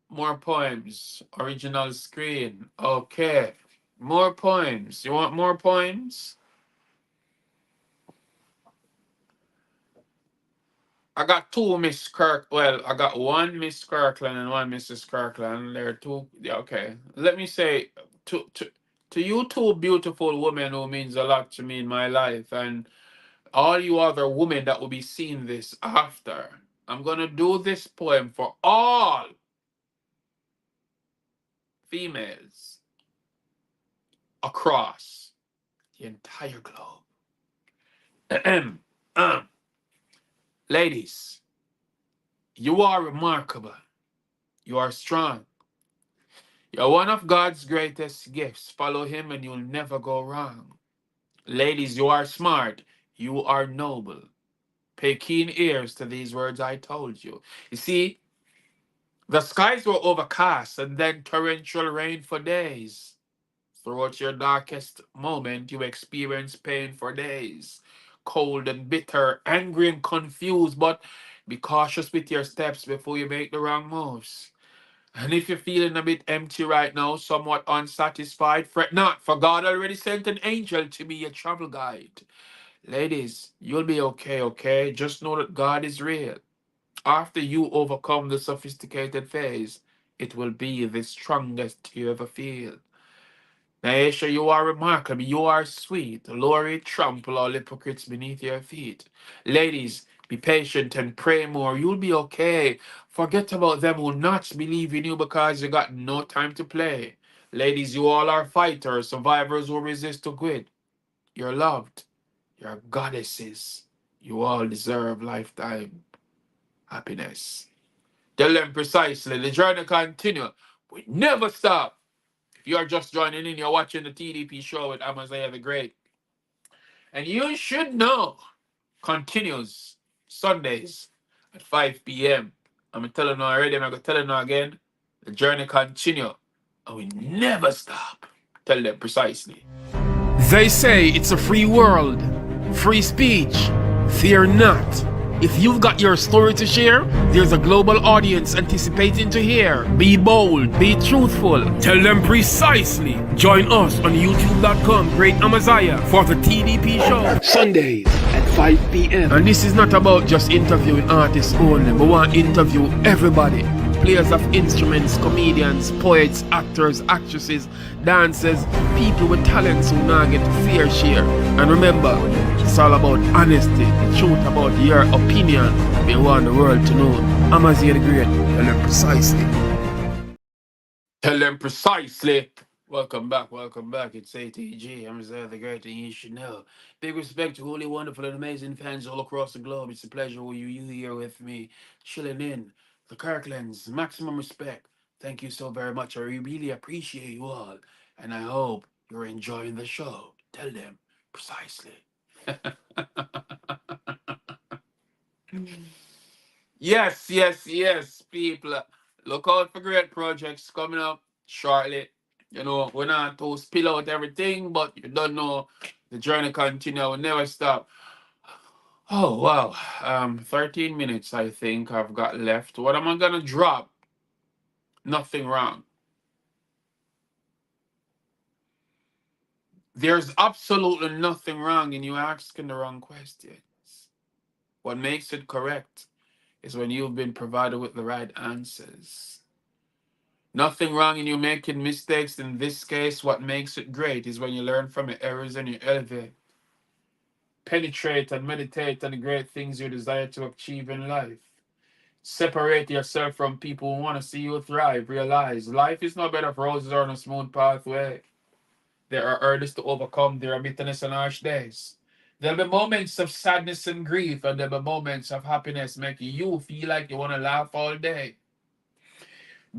More poems, original screen. Okay, more poems. You want more poems? I got two Miss Kirk. Well, I got one Miss Kirkland and one Mrs. Kirkland. There are two. Yeah, okay. Let me say to you two beautiful women who means a lot to me in my life, and all you other women that will be seeing this after. I'm gonna do this poem for all females across the entire globe. Ladies, you are remarkable. You are strong. You're one of God's greatest gifts. Follow him and you'll never go wrong. Ladies, you are smart. You are noble. Pay keen ears to these words I told you. You see, the skies were overcast and then torrential rain for days. Throughout your darkest moment, you experience pain for days. Cold and bitter, angry and confused, but be cautious with your steps before you make the wrong moves. And if you're feeling a bit empty right now, somewhat unsatisfied, fret not, for God already sent an angel to be your travel guide. Ladies, you'll be okay, okay? Just know that God is real. After you overcome the sophisticated phase, it will be the strongest you ever feel. Naisha, you are remarkable. You are sweet. Lori, trample all hypocrites beneath your feet. Ladies, be patient and pray more. You'll be okay. Forget about them who not believe in you because you got no time to play. Ladies, you all are fighters, survivors who resist to quit. You're loved. You're goddesses. You all deserve lifetime happiness. Tell them precisely. The journey continue. We never stop. If you are just joining in, you're watching the TDP show with Amaziyah the Great. And you should know, continues Sundays at 5 p.m. I'm telling you already, I'm going to tell you now again. The journey continue. And we never stop. Tell them precisely. They say it's a free world, free speech. Fear not. If you've got your story to share, there's a global audience anticipating to hear. Be bold, be truthful, tell them precisely. Join us on youtube.com, Great Amaziyah, for the TDP show. Sundays at 5 p.m. And this is not about just interviewing artists only, but we want to interview everybody. Players of instruments, comedians, poets, actors, actresses, dancers, people with talents who now get fair share. And remember, it's all about honesty, the truth about your opinion. We want the world to know. Amaziyah the Great, tell them precisely. Tell them precisely. Welcome back, welcome back. It's ATG. I'm Amaziyah the Great, and you should know. Big respect to all the wonderful and amazing fans all across the globe. It's a pleasure with you here with me, chilling in the Kirklands. Maximum respect. Thank you so very much. I really appreciate you all, and I hope you're enjoying the show. Tell them precisely. Yes, yes, yes, people. Look out for great projects coming up shortly. You know, we're not to spill out everything, but you don't know the journey continue, will never stop. Oh wow. 13 minutes I think I've got left. What am I gonna drop? Nothing wrong. There's absolutely nothing wrong in you asking the wrong questions. What makes it correct is when you've been provided with the right answers. Nothing wrong in you making mistakes. In this case, what makes it great is when you learn from your errors and you elevate, penetrate, and meditate on the great things you desire to achieve in life. Separate yourself from people who want to see you thrive. Realize life is no bed of roses or on a smooth pathway. There are hurdles to overcome, there are bitterness and harsh days. There'll be moments of sadness and grief, and there'll be moments of happiness making you feel like you want to laugh all day.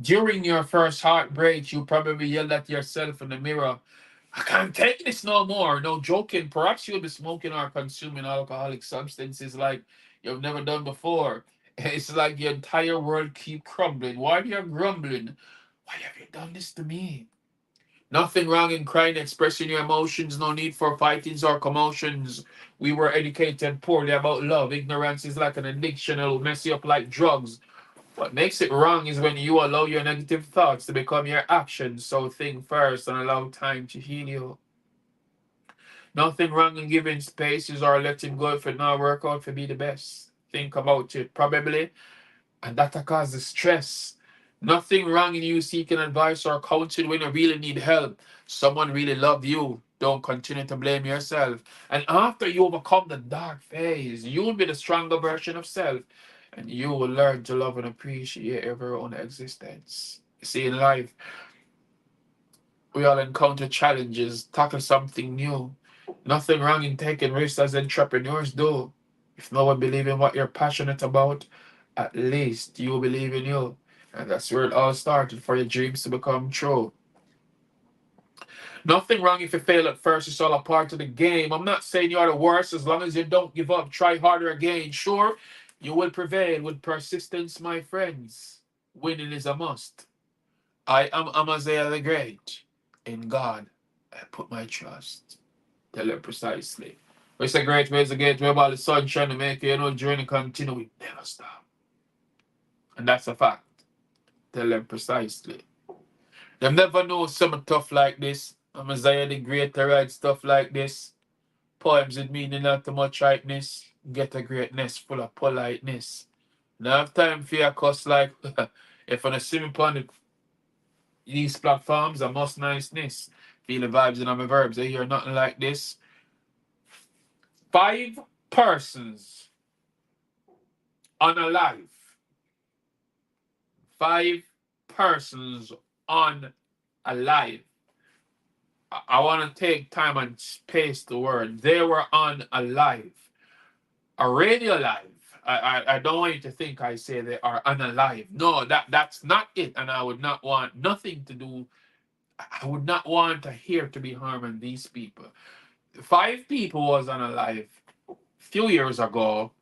During your first heartbreak, you probably yelled at yourself in the mirror, I can't take this no more. No joking. Perhaps you'll be smoking or consuming alcoholic substances like you've never done before. It's like the entire world keep crumbling. Why are you grumbling? Why have you done this to me? Nothing wrong in crying, expressing your emotions. No need for fightings or commotions. We were educated poorly about love. Ignorance is like an addiction. It'll mess you up like drugs. What makes it wrong is when you allow your negative thoughts to become your actions. So think first and allow time to heal you. Nothing wrong in giving spaces or letting go if it not work out to be the best. Think about it, probably, and that causes stress. Nothing wrong in you seeking advice or counsel when you really need help. Someone really love you. Don't continue to blame yourself. And after you overcome the dark phase, you will be the stronger version of self. And you will learn to love and appreciate your own existence. You see, in life, we all encounter challenges, tackle something new. Nothing wrong in taking risks as entrepreneurs do. If no one believes in what you're passionate about, at least you believe in you. And that's where it all started for your dreams to become true. Nothing wrong if you fail at first. It's all a part of the game. I'm not saying you're the worst as long as you don't give up. Try harder again. Sure, you will prevail with persistence, my friends. Winning is a must. I am Amaziyah the Great. In God, I put my trust. Tell them precisely. It's a great way, it's a great way about the sunshine to make you know journey continue. We never stop. And that's a fact. Tell them precisely. Them never know something tough like this. Amaziyah the Great to write stuff like this. Poems with meaning not too much rightness. Get a greatness full of politeness. Now have time for your cuss like if on a see me upon these platforms, I must niceness. Feel the vibes in my verbs. I hear nothing like this. 5 persons unalive. 5 persons unalive. I want to take time and space the word. They were unalive. A radio live. I don't want you to think I say they are unalive. No, that's not it. And I would not want nothing to do. I would not want to hear to be harming these people. 5 people was unalive a few years ago.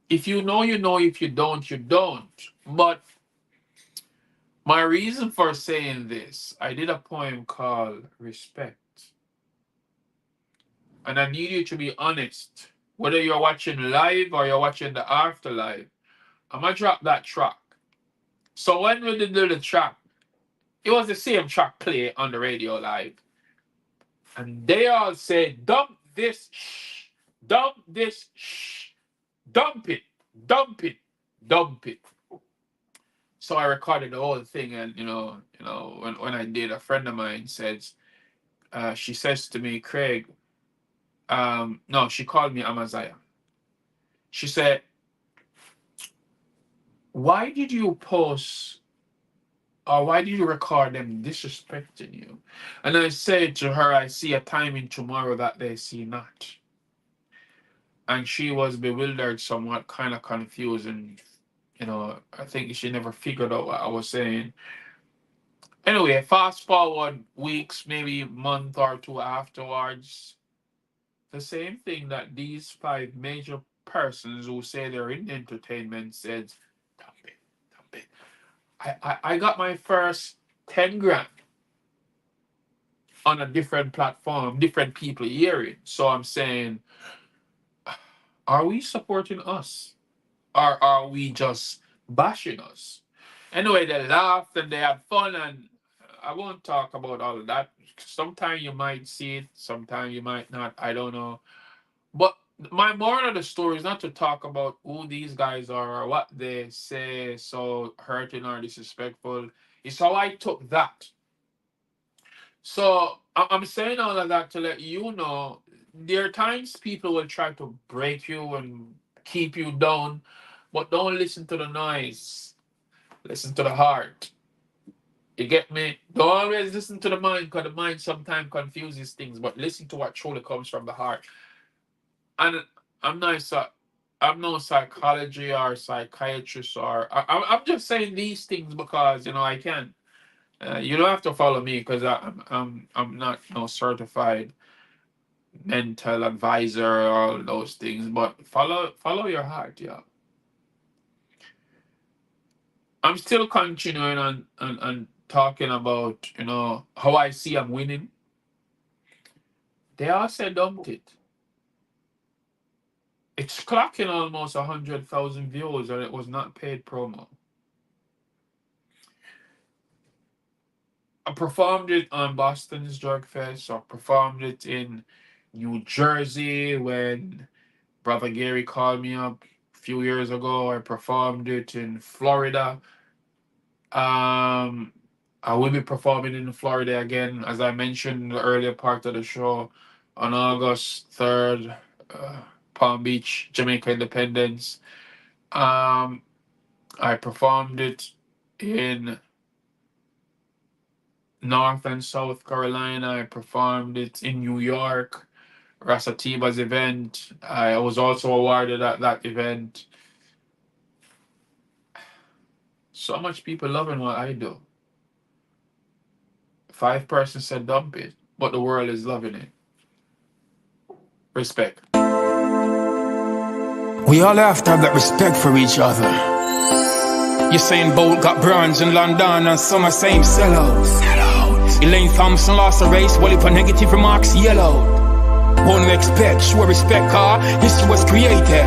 If you know, you know. If you don't, you don't. But my reason for saying this, I did a poem called Respect. And I need you to be honest. Whether you're watching live or you're watching the afterlife, I'm going to drop that track. So when we did do the track, it was the same track play on the radio live. And they all said, dump this, shh, dump this, shh, dump it, dump it, dump it. So I recorded the whole thing, and when I did, a friend of mine says, she says to me, Craig, no, she called me Amaziyah. She said, why did you post, or why did you record them disrespecting you? And I said to her, I see a timing tomorrow that they see not. And she was bewildered, somewhat kind of confused, and I think she never figured out what I was saying. Anyway, fast forward weeks, maybe a month or two afterwards, the same thing that these 5 major persons who say they're in entertainment said, dump it, dump it. I got my first 10 grand on a different platform, different people hearing. So I'm saying, are we supporting us? Or are we just bashing us? Anyway, they laughed and they had fun, and I won't talk about all of that. Sometimes you might see it, sometimes you might not. I don't know. But my moral of the story is not to talk about who these guys are or what they say so hurting or disrespectful. It's how I took that. So I'm saying all of that to let you know there are times people will try to break you and keep you down, but don't listen to the noise. Listen to the heart. You get me? Don't always listen to the mind, because the mind sometimes confuses things, but listen to what truly comes from the heart. And I'm not I'm no psychology or psychiatrist, or I'm just saying these things because I can. You don't have to follow me because I'm not no certified mental advisor or all those things, but follow your heart, yeah. I'm still continuing on talking about how I see I'm winning. They all said dumped it. It's clocking almost 100,000 views, and it was not paid promo. I performed it on Boston's Drug Fest. I performed it in New Jersey when Brother Gary called me up a few years ago. I performed it in Florida. I will be performing in Florida again, as I mentioned in the earlier part of the show, on August 3rd, Palm Beach, Jamaica Independence. I performed it in North and South Carolina. I performed it in New York, Rasatiba's event. I was also awarded at that event. So much people loving what I do. 5 persons said dump it. but the world is loving it. Respect. We all have to have that respect for each other. Usain Bolt got bronze in London and some are saying sellout. Elaine Thompson lost a race, well, if a negative remarks yellow. Won't expect, show respect, car history was created.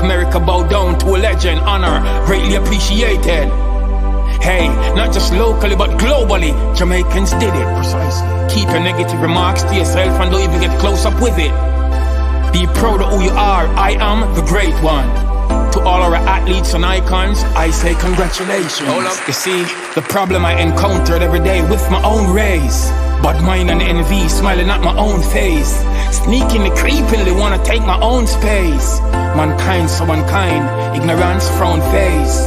America bowed down to a legend, honor greatly appreciated. Hey, not just locally but globally, Jamaicans did it. Precisely. Keep your negative remarks to yourself and don't even get close up with it. Be proud of who you are. I am the great one. To all our athletes and icons, I say congratulations. Hold up. You see, the problem I encountered every day with my own race. But mine and envy, smiling at my own face. Sneakingly, creepingly, wanna take my own space. Mankind so unkind, ignorance frown face.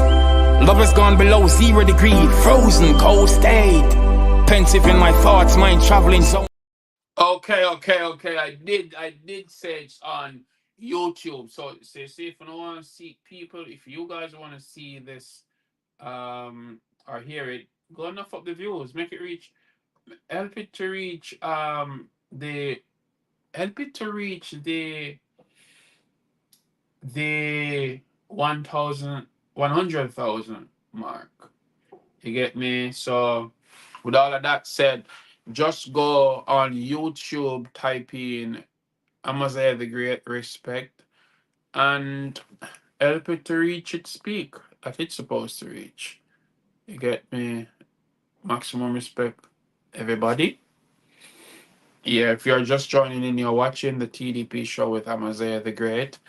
Love has gone below 0 degree, frozen cold state. Pensive in my thoughts, mind traveling zone. Okay. I did say it's on YouTube. So see if you don't want to see people, if you guys want to see this or hear it, go enough up the views, make it reach, help it to reach the help it to reach the 100,000 mark. You get me? So with all of that said, just go on YouTube, type in Amaziyah the Great, respect, and help it to reach its peak that it's supposed to reach. You get me? Maximum respect, everybody. Yeah, if you're just joining in, you're watching the TDP show with Amaziyah the Great,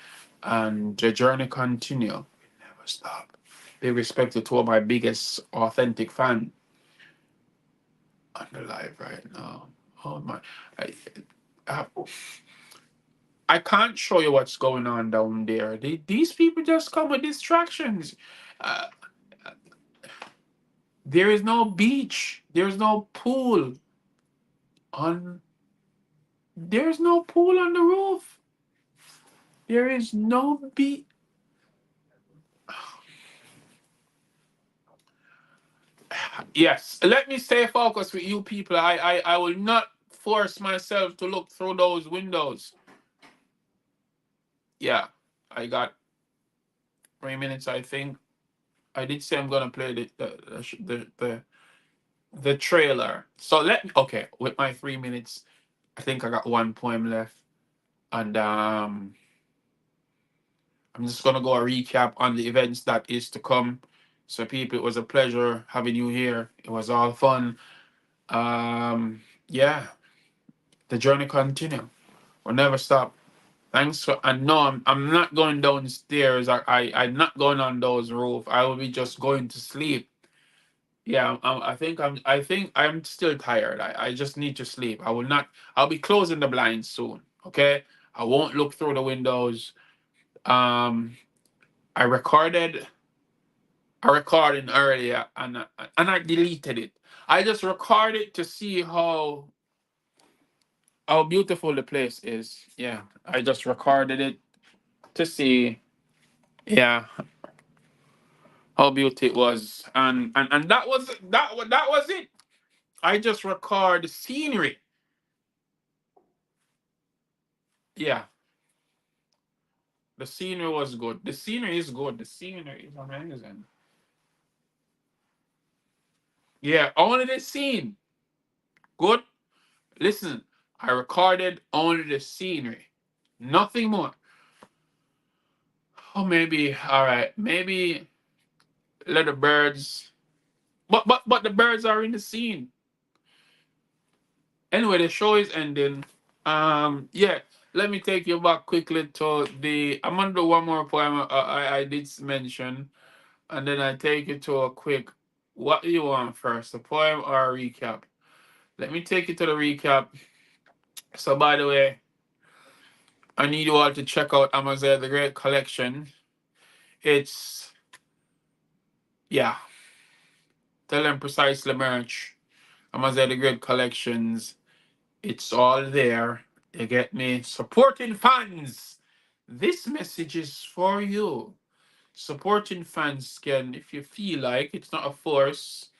and the journey continue. Never stop. Big respect to two of my biggest authentic fan on the live right now. Oh my! I, I can't show you what's going on down there. These people just come with distractions. Uh, there is no beach. There's no pool on. There's no pool on the roof. There is no beach. Yes, let me stay focused with you people. I will not force myself to look through those windows. Yeah, I got 3 minutes. I think I did say I'm gonna play the trailer. So okay, with my 3 minutes, I think I got one poem left, and I'm just gonna go a recap on the events that is to come. So people, it was a pleasure having you here. It was all fun. Yeah, the journey continue. We'll never stop. Thanks for. And no, I'm not going downstairs. I'm not going on those roof. I will be just going to sleep. Yeah, I think I'm still tired. I just need to sleep. I will not. I'll be closing the blinds soon. Okay. I won't look through the windows. Um, I recorded a recording earlier and I deleted it. I just recorded to see how beautiful the place is. Yeah, I just recorded it to see. Yeah, how beautiful it was, and that was it. I just record the scenery. Yeah, the scenery was good. The scenery is good. The scenery is amazing. Yeah, only the scene. Good. Listen, I recorded only the scenery, nothing more. Oh, maybe all right. Maybe let the birds. But the birds are in the scene. Anyway, the show is ending. Yeah. Let me take you back quickly to the. I'm gonna do one more poem I did mention, and then I take you to a quick. What do you want first, a poem or a recap? Let me take you to the recap. So, by the way, I need you all to check out Amazon the Great Collection. It's yeah. Tell them precisely merch. Amazon the Great Collections. It's all there. You get me? Supporting fans. This message is for you. Supporting fans can, if you feel like it's not a force,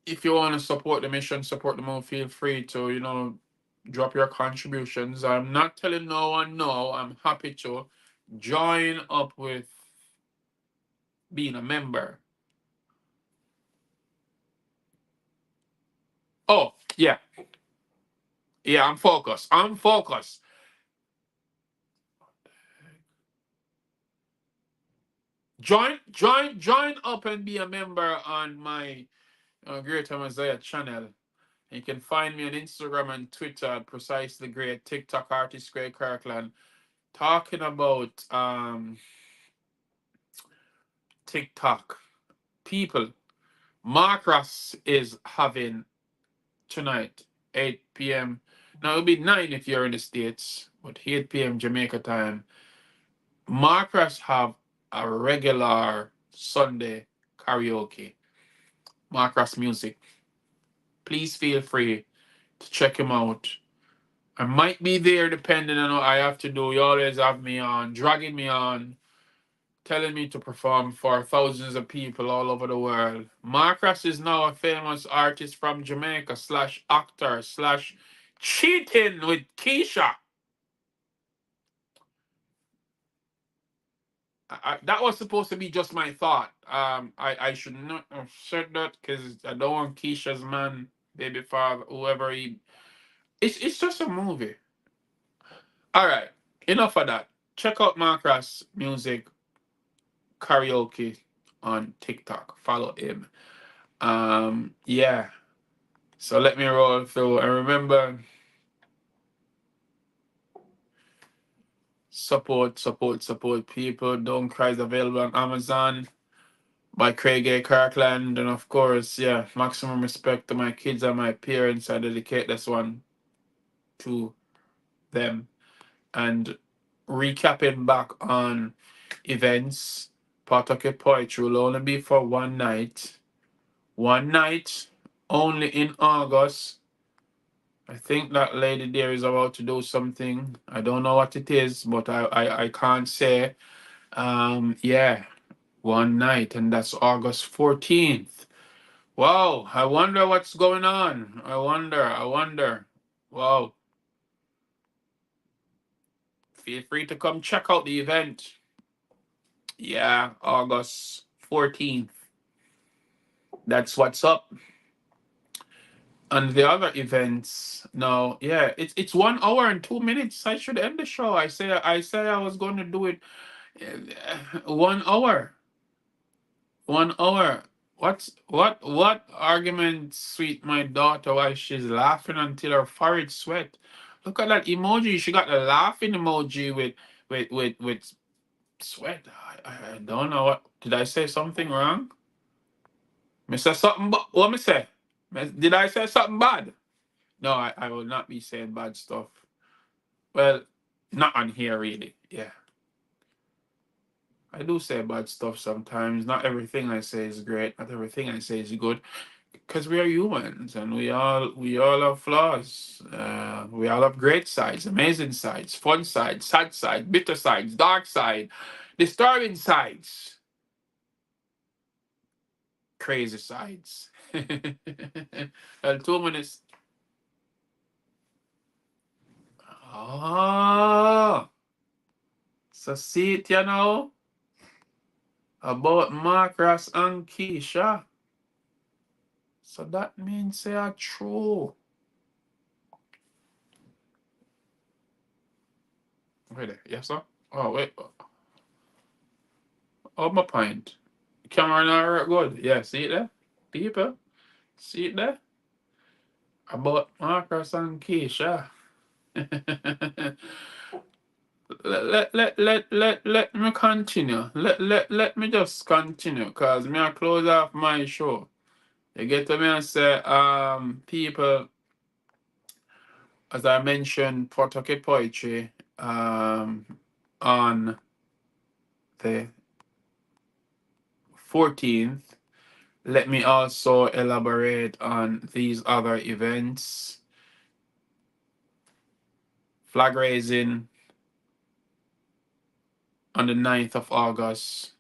if you want to support the mission, support the move, feel free to, drop your contributions. I'm not telling no one no. I'm happy to join up with being a member. Oh, yeah. Yeah, I'm focused. I'm focused. Join up and be a member on my Great Amaziyah channel. You can find me on Instagram and Twitter at Precisely Great, TikTok artist Greg Kirkland, talking about TikTok. People, Mark Ross is having tonight, 8 p.m. Now it'll be 9 if you're in the States, but 8 p.m. Jamaica time. Mark Ross have a regular Sunday karaoke. Mark Ross Music. Please feel free to check him out. I might be there depending on what I have to do. You always have me on, dragging me on, telling me to perform for thousands of people all over the world. Marcus is now a famous artist from Jamaica slash actor slash cheating with Keisha. That was supposed to be just my thought. I should not have said that because I don't want Keisha's man, baby father, whoever he. It's just a movie. All right, enough of that. Check out Marcus music karaoke on TikTok. Follow him. Yeah. So let me roll through. And remember, support people. Don't Cry is available on Amazon by Craig A. Kirkland. And of course, yeah, maximum respect to my kids and my parents. I dedicate this one to them. And recapping back on events, Pawtucket Poetry will only be for one night. One night, only in August. I think that lady there is about to do something. I don't know what it is, but I can't say. Yeah, one night, and that's August 14th. Wow, I wonder what's going on. I wonder. Wow. Feel free to come check out the event. Yeah, August 14th. That's what's up. And the other events, no, yeah, it's 1 hour and 2 minutes. I should end the show. I say I was going to do it 1 hour. 1 hour. What argument, sweet my daughter, why she's laughing until her forehead sweat. Look at that emoji. She got the laughing emoji with sweat. I don't know what did I say something wrong? Me say something what me say? Did I say something bad? No, I will not be saying bad stuff. Well, not on here really. Yeah. I do say bad stuff sometimes. Not everything I say is great. Not everything I say is good. Because we are humans and we all have flaws. We all have great sides, amazing sides, fun sides, sad sides, bitter sides, dark side, disturbing sides, crazy sides. Well, 2 minutes. Oh, so see it, about Mark Ross and Keisha. So that means they are true. Wait there, yes sir? Oh wait. Oh my point. Camera not work good. Yeah, see it there? People? See it there? About Marcus and Keisha. let me continue. Let me just continue because me I close off my show. You get to me and say, people, as I mentioned, Pawtucket Poetry, on the 14th. Let me also elaborate on these other events. Flag raising on the 9th of August.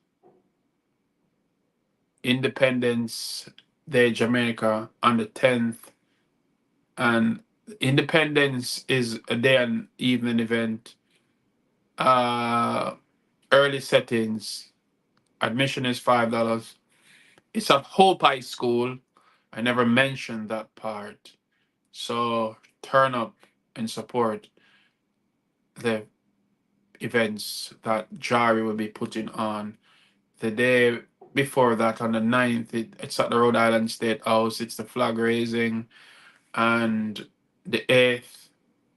Independence Day Jamaica on the 10th, and Independence is a day and evening event. Uh, Early settings. Admission is $5. It's at Hope High School. I never mentioned that part. So turn up and support the events that Jari will be putting on. The day before that, on the 9th, it's at the Rhode Island State House. It's the flag raising. And the 8th,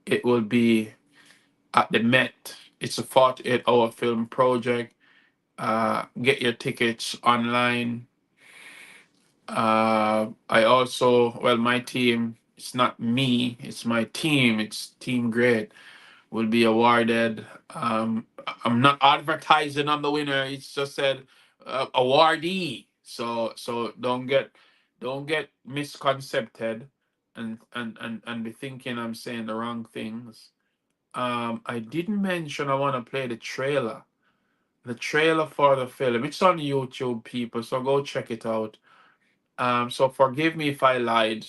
it will be at the Met. It's a 48-hour film project. Get your tickets online. I also, well, my team, it's not me, it's my team, it's Team Great, will be awarded. I'm not advertising on the winner, it's just said awardee. So don't get misconcepted and be thinking I'm saying the wrong things. I didn't mention I want to play the trailer. The trailer for the film. It's on YouTube, people, so go check it out. So forgive me if I lied.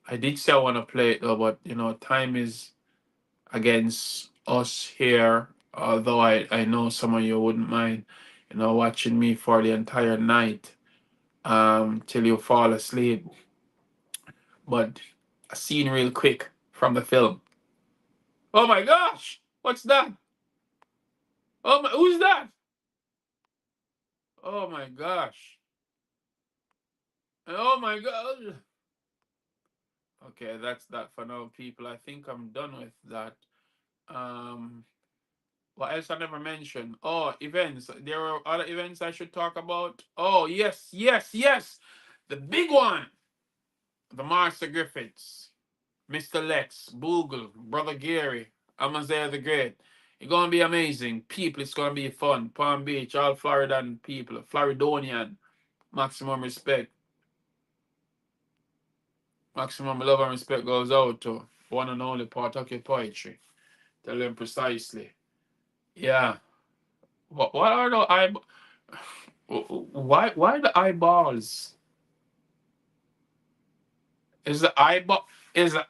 I did say I want to play it though, but time is against us here. Although I know some of you wouldn't mind, watching me for the entire night, till you fall asleep. But a scene real quick from the film. Oh my gosh! What's that? Oh my, who's that? Oh my gosh! Oh my god! Okay, that's that for now, people. I think I'm done with that. Um, what else I never mentioned? Oh, events. There are other events I should talk about. Oh, yes, yes, yes. The big one. The Master Griffiths. Mr. Lex, Boogle, Brother Gary, Amaziyah the Great. It's gonna be amazing. People, it's gonna be fun. Palm Beach, all Floridan people, Floridonian. Maximum respect. Maximum love and respect goes out to one and only Pawtucket Poetry. Tell them precisely. Yeah. What are the eye? Why the eyeballs? Is the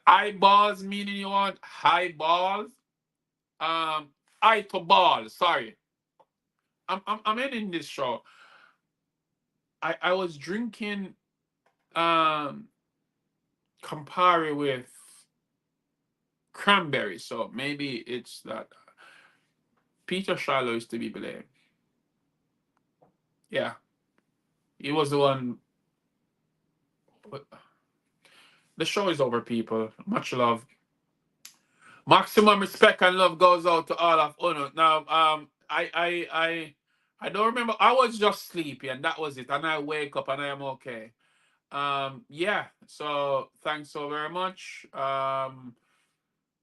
eyeballs meaning you want high balls? Eye to ball. Sorry, I'm ending this show. I was drinking Campari with cranberry, so maybe it's that. Peter Shiloh is to be blamed. Yeah, he was the one. The show is over, people. Much love. Maximum respect and love goes out to all of Uno. Now, I don't remember. I was just sleepy, and that was it. And I wake up, and I am okay. Yeah. So thanks so very much.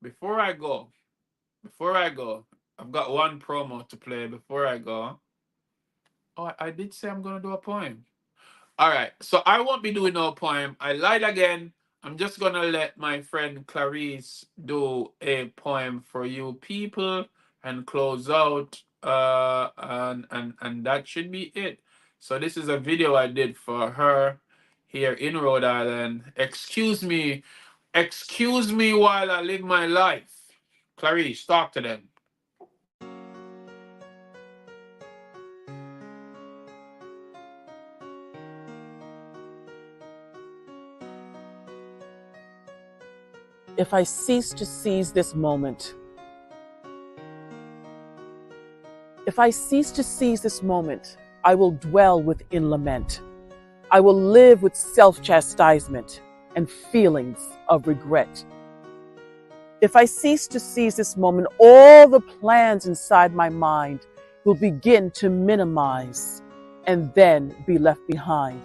Before I go, I've got one promo to play. Before I go, oh, I did say I'm gonna do a poem. All right, so I won't be doing no poem. I lied again. I'm just gonna let my friend Clarice do a poem for you people and close out. And that should be it. So this is a video I did for her here in Rhode Island. Excuse me while I live my life. Clarice, talk to them. If I cease to seize this moment, if I cease to seize this moment, I will dwell within lament. I will live with self-chastisement and feelings of regret. If I cease to seize this moment, all the plans inside my mind will begin to minimize and then be left behind.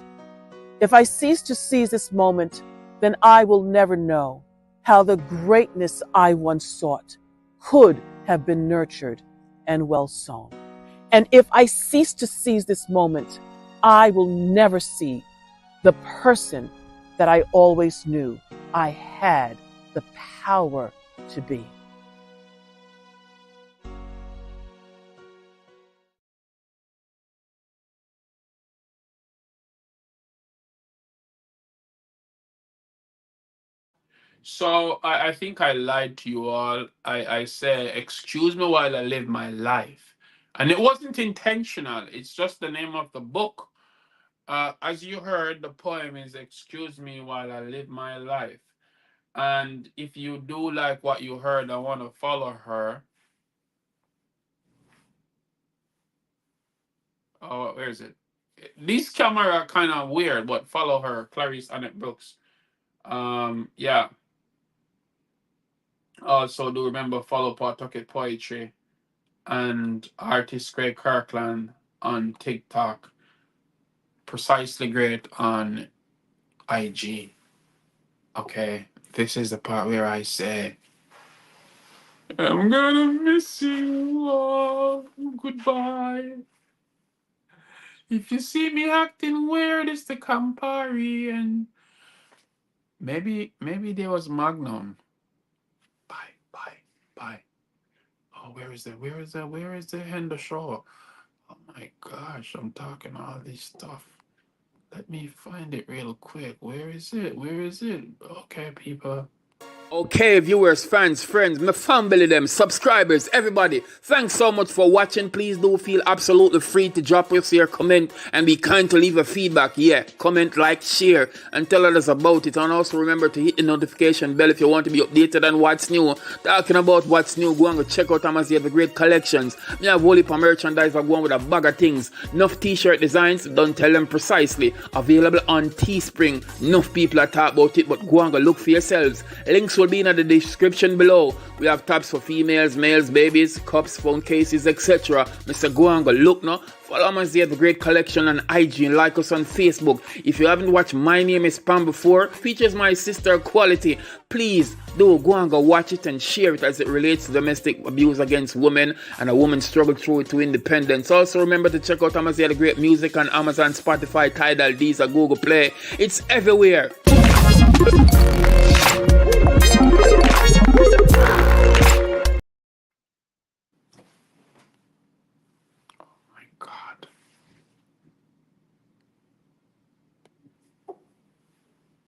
If I cease to seize this moment, then I will never know how the greatness I once sought could have been nurtured and well sown. And if I cease to seize this moment, I will never see the person that I always knew I had the power to be. So I think I lied to you all. I say, excuse me while I live my life. And it wasn't intentional. It's just the name of the book. As you heard, the poem is Excuse Me While I Live My Life. And if you do like what you heard and want to follow her, oh, where is it? These camera are kind of weird, but follow her, Clarice Annette Brooks. Yeah. Also, do remember follow Pawtucket Poetry and artist Craig Kirkland on TikTok. Precisely Great on IG. Okay, this is the part where I say, I'm gonna miss you all. Goodbye. If you see me acting weird, it's the Campari, and maybe there was Magnum. Bye. Oh, where is the end of the show? Oh my gosh, I'm talking all this stuff. Let me find it real quick. Where is it? Okay, people. Okay, viewers, fans, friends, my family, them, subscribers, everybody, thanks so much for watching. Please do feel absolutely free to drop us your comment and be kind to leave a feedback. Yeah, comment, like, share, and tell others about it. And also remember to hit the notification bell if you want to be updated on what's new. Talking about what's new, go and go check out Amaziyah, the great collections. Me have whole heap of merchandise, I'm going with a bag of things. Enough t-shirt designs, don't tell them precisely. Available on Teespring. Enough people are talk about it, but go and go look for yourselves. Links will be in the description below. We have tabs for females, males, babies, cups, phone cases, etc. Mr. Go and go look now. Follow Amaziyah, the great collection on IG, and like us on Facebook. If you haven't watched My Name is Pam before, features my sister Quality. Please do go and go watch it and share it as it relates to domestic abuse against women and a woman's struggle through it to independence. Also remember to check out Amaziyah, the great music on Amazon, Spotify, Tidal, Deezer, Google Play. It's everywhere.